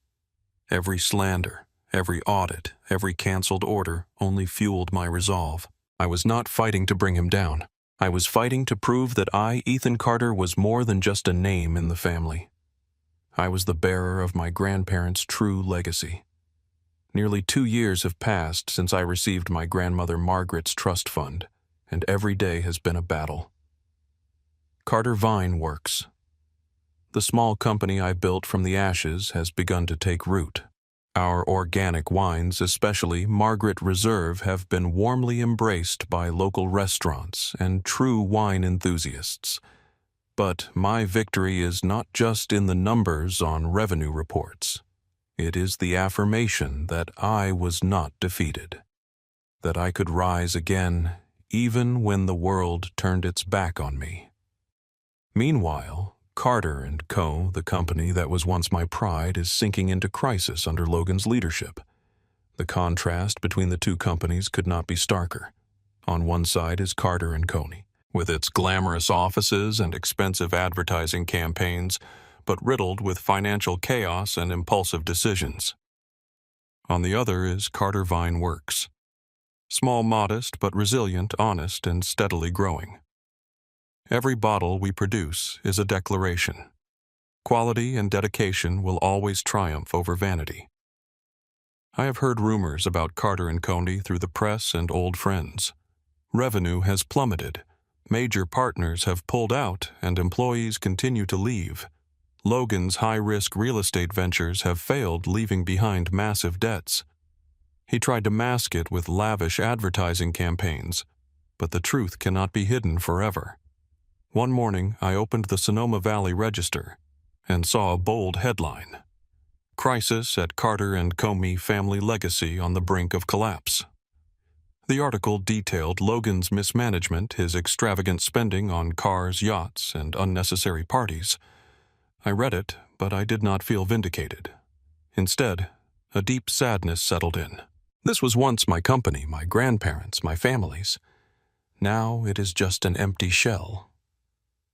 Every slander, every audit, every canceled order only fueled my resolve. I was not fighting to bring him down. I was fighting to prove that I, Ethan Carter, was more than just a name in the family. I was the bearer of my grandparents' true legacy. Nearly 2 years have passed since I received my grandmother Margaret's trust fund, and every day has been a battle. Carter Vine Works. The small company I built from the ashes has begun to take root. Our organic wines, especially Margaret Reserve, have been warmly embraced by local restaurants and true wine enthusiasts. But my victory is not just in the numbers on revenue reports. It is the affirmation that I was not defeated, that I could rise again even when the world turned its back on me. Meanwhile, Carter & Co., the company that was once my pride, is sinking into crisis under Logan's leadership. The contrast between the two companies could not be starker. On one side is Carter & Co., with its glamorous offices and expensive advertising campaigns, but riddled with financial chaos and impulsive decisions. On the other is Carter Vine Works. Small, modest, but resilient, honest, and steadily growing. Every bottle we produce is a declaration. Quality and dedication will always triumph over vanity. I have heard rumors about Carter & Co. through the press and old friends. Revenue has plummeted. Major partners have pulled out, and employees continue to leave. Logan's high-risk real estate ventures have failed, leaving behind massive debts. He tried to mask it with lavish advertising campaigns, but the truth cannot be hidden forever. One morning, I opened the Sonoma Valley Register and saw a bold headline: Crisis at Carter and Comey Family Legacy on the Brink of Collapse. The article detailed Logan's mismanagement, his extravagant spending on cars, yachts, and unnecessary parties. I read it, but I did not feel vindicated. Instead, a deep sadness settled in. This was once my company, my grandparents, my family's. Now it is just an empty shell.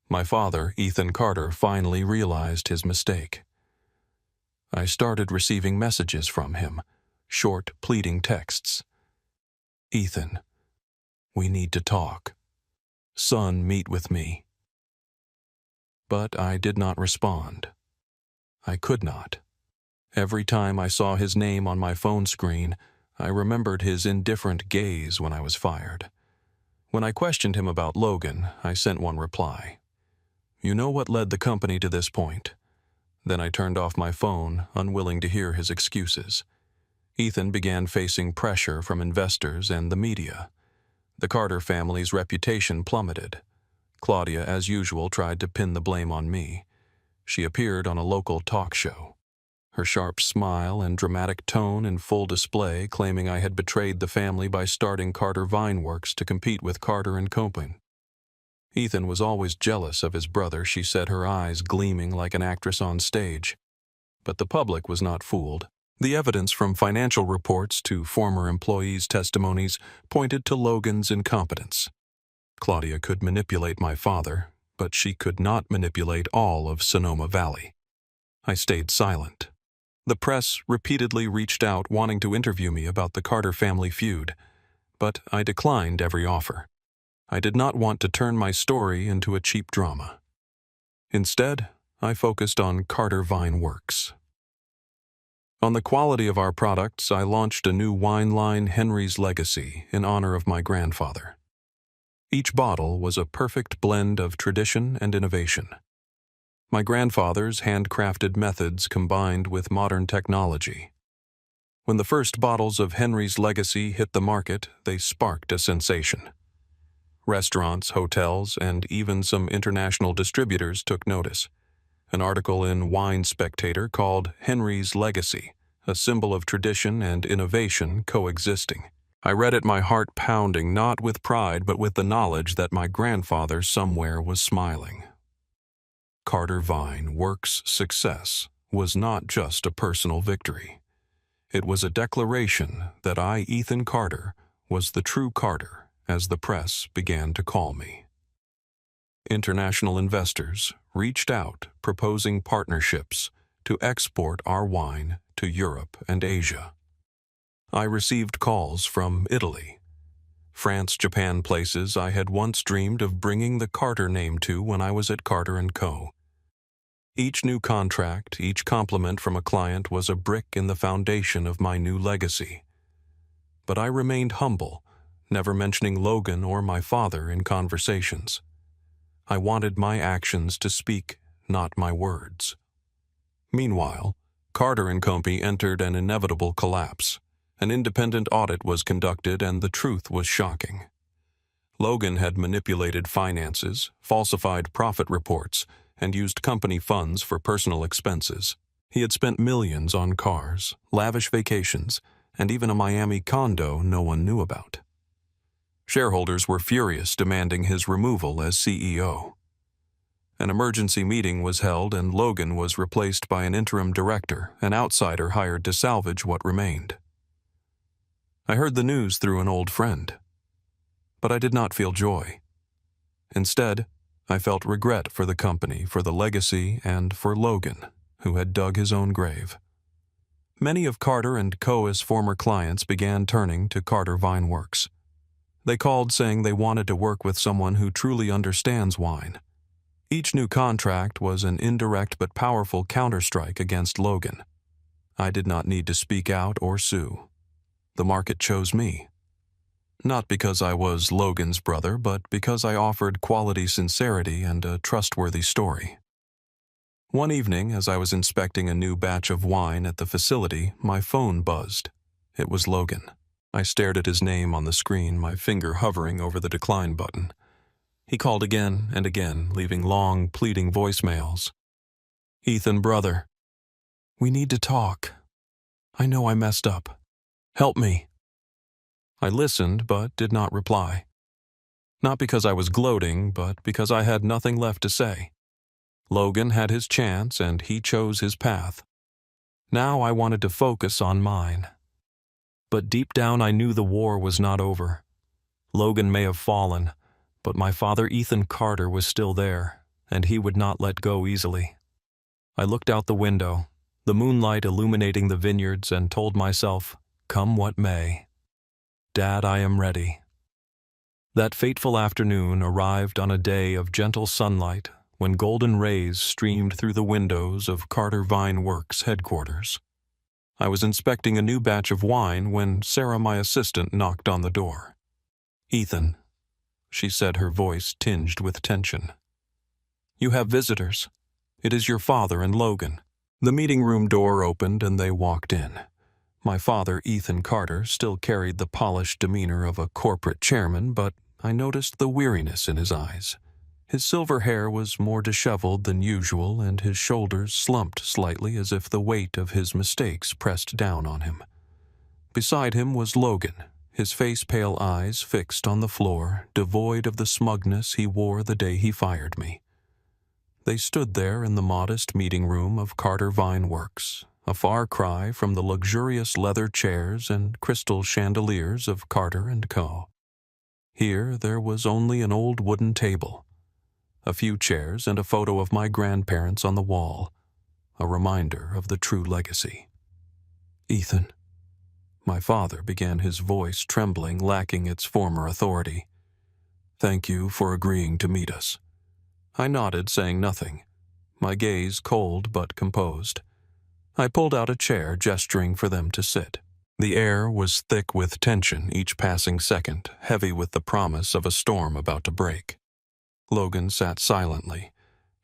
My father, Ethan Carter, finally realized his mistake. I started receiving messages from him, short, pleading texts. "Ethan, we need to talk. Son, meet with me." But I did not respond. I could not. Every time I saw his name on my phone screen, I remembered his indifferent gaze when I was fired. When I questioned him about Logan, I sent one reply. "You know what led the company to this point?" Then I turned off my phone, unwilling to hear his excuses. Ethan began facing pressure from investors and the media. The Carter family's reputation plummeted. Claudia, as usual, tried to pin the blame on me. She appeared on a local talk show, her sharp smile and dramatic tone in full display, claiming I had betrayed the family by starting Carter Vineworks to compete with Carter and Comey. Ethan was always jealous of his brother, she said, her eyes gleaming like an actress on stage. But the public was not fooled. The evidence from financial reports to former employees' testimonies pointed to Logan's incompetence. Claudia could manipulate my father, but she could not manipulate all of Sonoma Valley. I stayed silent. The press repeatedly reached out wanting to interview me about the Carter family feud, but I declined every offer. I did not want to turn my story into a cheap drama. Instead, I focused on Carter Vineworks. On the quality of our products, I launched a new wine line, Henry's Legacy, in honor of my grandfather. Each bottle was a perfect blend of tradition and innovation. My grandfather's handcrafted methods combined with modern technology. When the first bottles of Henry's Legacy hit the market, they sparked a sensation. Restaurants, hotels, and even some international distributors took notice. An article in Wine Spectator called Henry's Legacy, a symbol of tradition and innovation coexisting. I read it, my heart pounding, not with pride but with the knowledge that my grandfather somewhere was smiling. Carter Vineworks' success was not just a personal victory. It was a declaration that I, Ethan Carter, was the true Carter, as the press began to call me. International investors reached out proposing partnerships to export our wine to Europe and Asia. I received calls from Italy, France, Japan, places I had once dreamed of bringing the Carter name to when I was at Carter & Co. Each new contract, each compliment from a client was a brick in the foundation of my new legacy. But I remained humble, never mentioning Logan or my father in conversations. I wanted my actions to speak, not my words. Meanwhile, Carter & Company entered an inevitable collapse. An independent audit was conducted and the truth was shocking. Logan had manipulated finances, falsified profit reports, and used company funds for personal expenses. He had spent millions on cars, lavish vacations, and even a Miami condo no one knew about. Shareholders were furious, demanding his removal as CEO. An emergency meeting was held and Logan was replaced by an interim director, an outsider hired to salvage what remained. I heard the news through an old friend, but I did not feel joy. Instead, I felt regret for the company, for the legacy, and for Logan, who had dug his own grave. Many of Carter & Co.'s former clients began turning to Carter Vineworks. They called saying they wanted to work with someone who truly understands wine. Each new contract was an indirect but powerful counterstrike against Logan. I did not need to speak out or sue. The market chose me. Not because I was Logan's brother, but because I offered quality sincerity and a trustworthy story. One evening, as I was inspecting a new batch of wine at the facility, my phone buzzed. It was Logan. I stared at his name on the screen, my finger hovering over the decline button. He called again and again, leaving long, pleading voicemails. "Ethan, brother, We need to talk. I know I messed up. Help me." I listened but did not reply. Not because I was gloating, but because I had nothing left to say. Logan had his chance and he chose his path. Now I wanted to focus on mine. But deep down I knew the war was not over. Logan may have fallen, but my father Ethan Carter was still there, and he would not let go easily. I looked out the window, the moonlight illuminating the vineyards, and told myself, "Come what may. Dad, I am ready." That fateful afternoon arrived on a day of gentle sunlight when golden rays streamed through the windows of Carter Vine Works headquarters. I was inspecting a new batch of wine when Sarah, my assistant, knocked on the door. "Ethan," she said, her voice tinged with tension. "You have visitors. It is your father and Logan." The meeting room door opened and they walked in. My father, Ethan Carter, still carried the polished demeanor of a corporate chairman, but I noticed the weariness in his eyes. His silver hair was more disheveled than usual, and his shoulders slumped slightly as if the weight of his mistakes pressed down on him. Beside him was Logan, his face-pale eyes fixed on the floor, devoid of the smugness he wore the day he fired me. They stood there in the modest meeting room of Carter Vine Works, a far cry from the luxurious leather chairs and crystal chandeliers of Carter & Co. Here there was only an old wooden table, a few chairs, and a photo of my grandparents on the wall, a reminder of the true legacy. "Ethan," my father began, his voice trembling, lacking its former authority. "Thank you for agreeing to meet us." I nodded, saying nothing, my gaze cold but composed. I pulled out a chair, gesturing for them to sit. The air was thick with tension, each passing second, heavy with the promise of a storm about to break. Logan sat silently,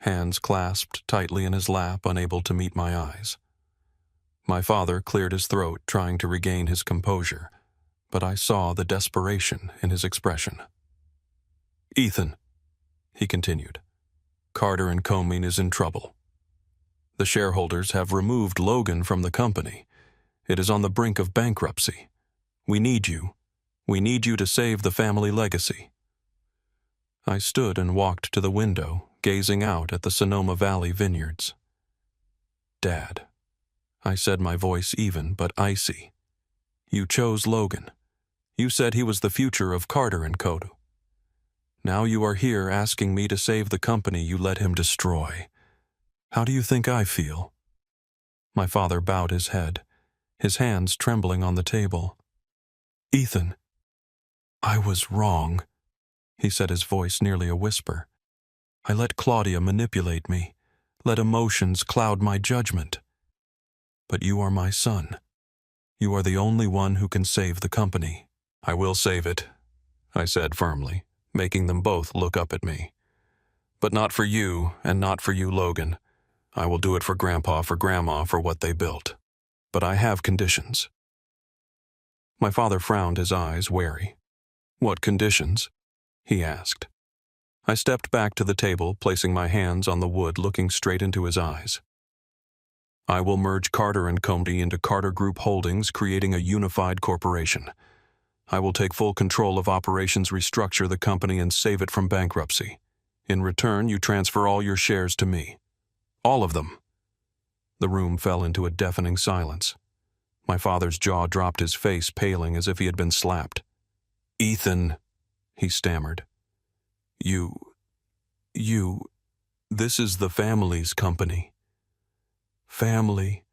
hands clasped tightly in his lap, unable to meet my eyes. My father cleared his throat, trying to regain his composure, but I saw the desperation in his expression. "Ethan," he continued, "Carter & Comey is in trouble. The shareholders have removed Logan from the company. It is on the brink of bankruptcy. We need you. We need you to save the family legacy." I stood and walked to the window, gazing out at the Sonoma Valley vineyards. "Dad," I said, my voice even but icy, "you chose Logan. You said he was the future of Carter & Co. Now you are here asking me to save the company you let him destroy. How do you think I feel?" My father bowed his head, his hands trembling on the table. "Ethan, I was wrong," he said, his voice nearly a whisper. "I let Claudia manipulate me, let emotions cloud my judgment. But you are my son. You are the only one who can save the company." "I will save it," I said firmly, making them both look up at me. "But not for you, and not for you, Logan. I will do it for Grandpa, for Grandma, for what they built. But I have conditions." My father frowned, his eyes wary. "What conditions?" he asked. I stepped back to the table, placing my hands on the wood, looking straight into his eyes. "I will merge Carter & Company into Carter Group Holdings, creating a unified corporation. I will take full control of operations, restructure the company, and save it from bankruptcy. In return, you transfer all your shares to me. All of them." The room fell into a deafening silence. My father's jaw dropped, his face paling as if he had been slapped. "Ethan," he stammered. This is the family's company." "Family,"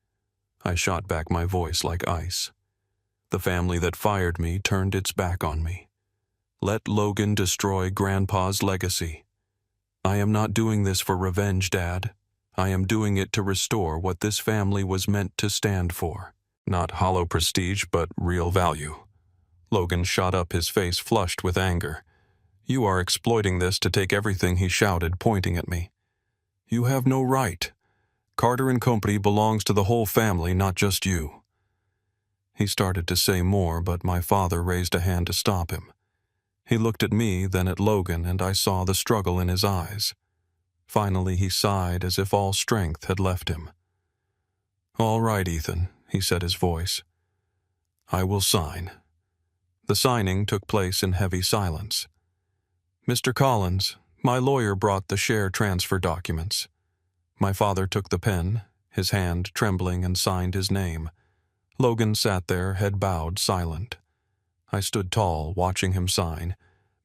I shot back, my voice like ice. "The family that fired me turned its back on me. Let Logan destroy Grandpa's legacy. I am not doing this for revenge, Dad. I am doing it to restore what this family was meant to stand for. Not hollow prestige, but real value." Logan shot up, his face flushed with anger. "You are exploiting this to take everything," he shouted, pointing at me. "You have no right. Carter & Company belongs to the whole family, not just you." He started to say more, but my father raised a hand to stop him. He looked at me, then at Logan, and I saw the struggle in his eyes. Finally he sighed as if all strength had left him. All right, Ethan, he said, his voice. I will sign. The signing took place in heavy silence. Mr. Collins, my lawyer brought the share transfer documents. My father took the pen, his hand trembling, and signed his name. Logan sat there, head bowed, silent. I stood tall, watching him sign,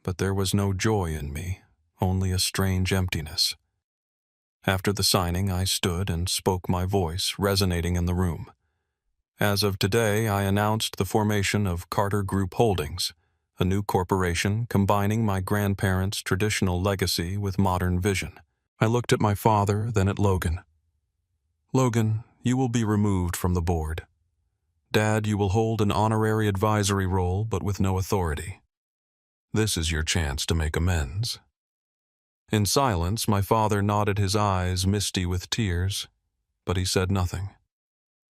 but there was no joy in me, only a strange emptiness. After the signing, I stood and spoke, my voice resonating in the room. As of today, I announced the formation of Carter Group Holdings, a new corporation combining my grandparents' traditional legacy with modern vision. I looked at my father, then at Logan. Logan, you will be removed from the board. Dad, you will hold an honorary advisory role, but with no authority. This is your chance to make amends. In silence, my father nodded, his eyes misty with tears, but he said nothing.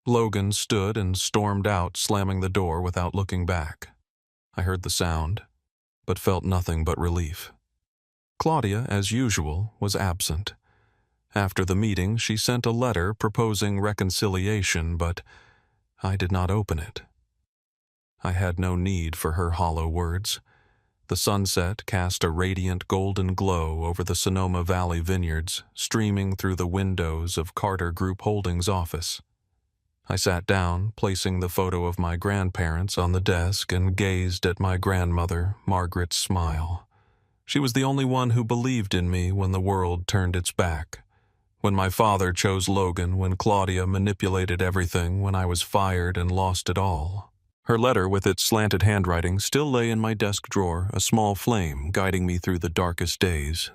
Logan stood and stormed out, slamming the door without looking back. I heard the sound, but felt nothing but relief. Claudia, as usual, was absent. After the meeting, she sent a letter proposing reconciliation, but I did not open it. I had no need for her hollow words. The sunset cast a radiant golden glow over the Sonoma Valley vineyards, streaming through the windows of Carter Group Holdings' office. I sat down, placing the photo of my grandparents on the desk, and gazed at my grandmother, Margaret's smile. She was the only one who believed in me when the world turned its back. When my father chose Logan, when Claudia manipulated everything, when I was fired and lost it all. Her letter, with its slanted handwriting, still lay in my desk drawer, a small flame guiding me through the darkest days.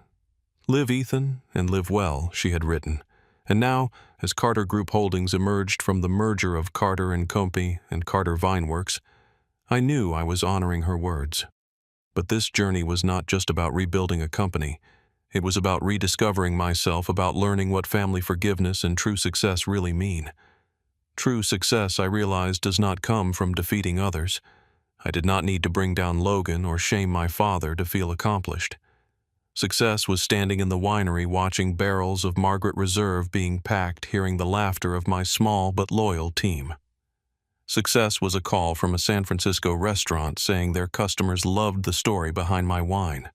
Live, Ethan, and live well, she had written. And now, as Carter Group Holdings emerged from the merger of Carter & Company and Carter Vineworks, I knew I was honoring her words. But this journey was not just about rebuilding a company. It was about rediscovering myself, about learning what family forgiveness and true success really mean. True success, I realized, does not come from defeating others. I did not need to bring down Logan or shame my father to feel accomplished. Success was standing in the winery, watching barrels of Margaret Reserve being packed, hearing the laughter of my small but loyal team. Success was a call from a San Francisco restaurant saying their customers loved the story behind my wine.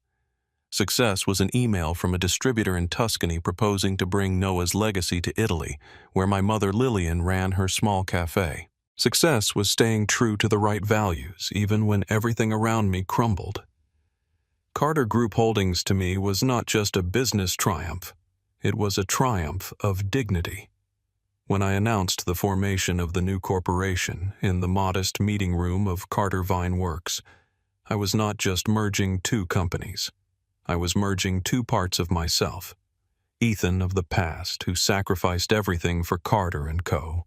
Success was an email from a distributor in Tuscany proposing to bring Noah's legacy to Italy, where my mother Lillian ran her small cafe. Success was staying true to the right values, even when everything around me crumbled. Carter Group Holdings to me was not just a business triumph. It was a triumph of dignity. When I announced the formation of the new corporation in the modest meeting room of Carter Vineworks, I was not just merging two companies. I was merging two parts of myself. Ethan of the past, who sacrificed everything for Carter & Co.,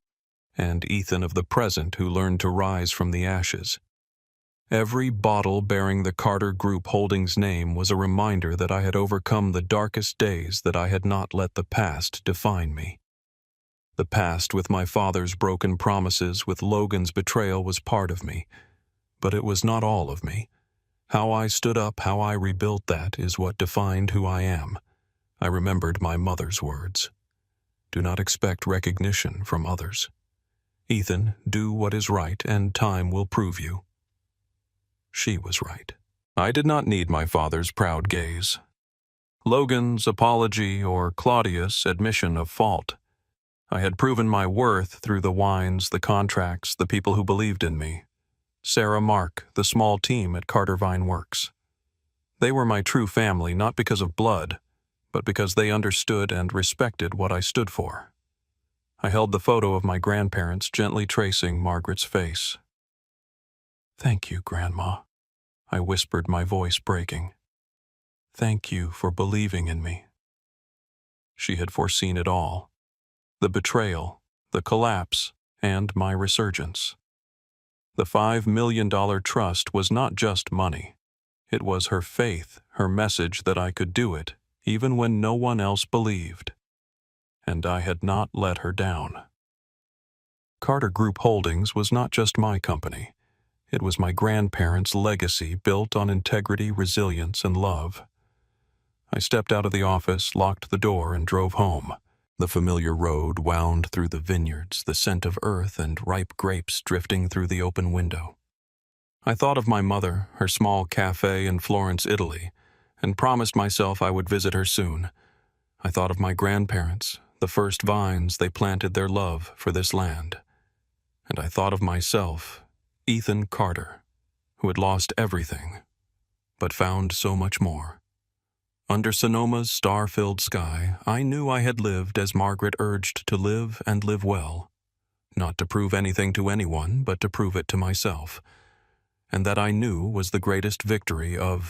and Ethan of the present, who learned to rise from the ashes. Every bottle bearing the Carter Group Holdings name was a reminder that I had overcome the darkest days, that I had not let the past define me. The past, with my father's broken promises, with Logan's betrayal, was part of me, but it was not all of me. How I stood up, how I rebuilt that, is what defined who I am. I remembered my mother's words. Do not expect recognition from others. Ethan, do what is right, and time will prove you. She was right. I did not need my father's proud gaze, Logan's apology, or Claudia's admission of fault. I had proven my worth through the wines, the contracts, the people who believed in me. Sarah, Mark, the small team at Carter Vineworks. They were my true family, not because of blood, but because they understood and respected what I stood for. I held the photo of my grandparents, gently tracing Margaret's face. Thank you, Grandma, I whispered, my voice breaking. Thank you for believing in me. She had foreseen it all. The betrayal, the collapse, and my resurgence. The $5 million trust was not just money. It was her faith, her message that I could do it, even when no one else believed. And I had not let her down. Carter Group Holdings was not just my company. It was my grandparents' legacy built on integrity, resilience, and love. I stepped out of the office, locked the door, and drove home. The familiar road wound through the vineyards, the scent of earth and ripe grapes drifting through the open window. I thought of my mother, her small cafe in Florence, Italy, and promised myself I would visit her soon. I thought of my grandparents, the first vines they planted their love for this land. And I thought of myself, Ethan Carter, who had lost everything, but found so much more. Under Sonoma's star-filled sky, I knew I had lived as Margaret urged to live and live well, not to prove anything to anyone, but to prove it to myself. And that I knew was the greatest victory of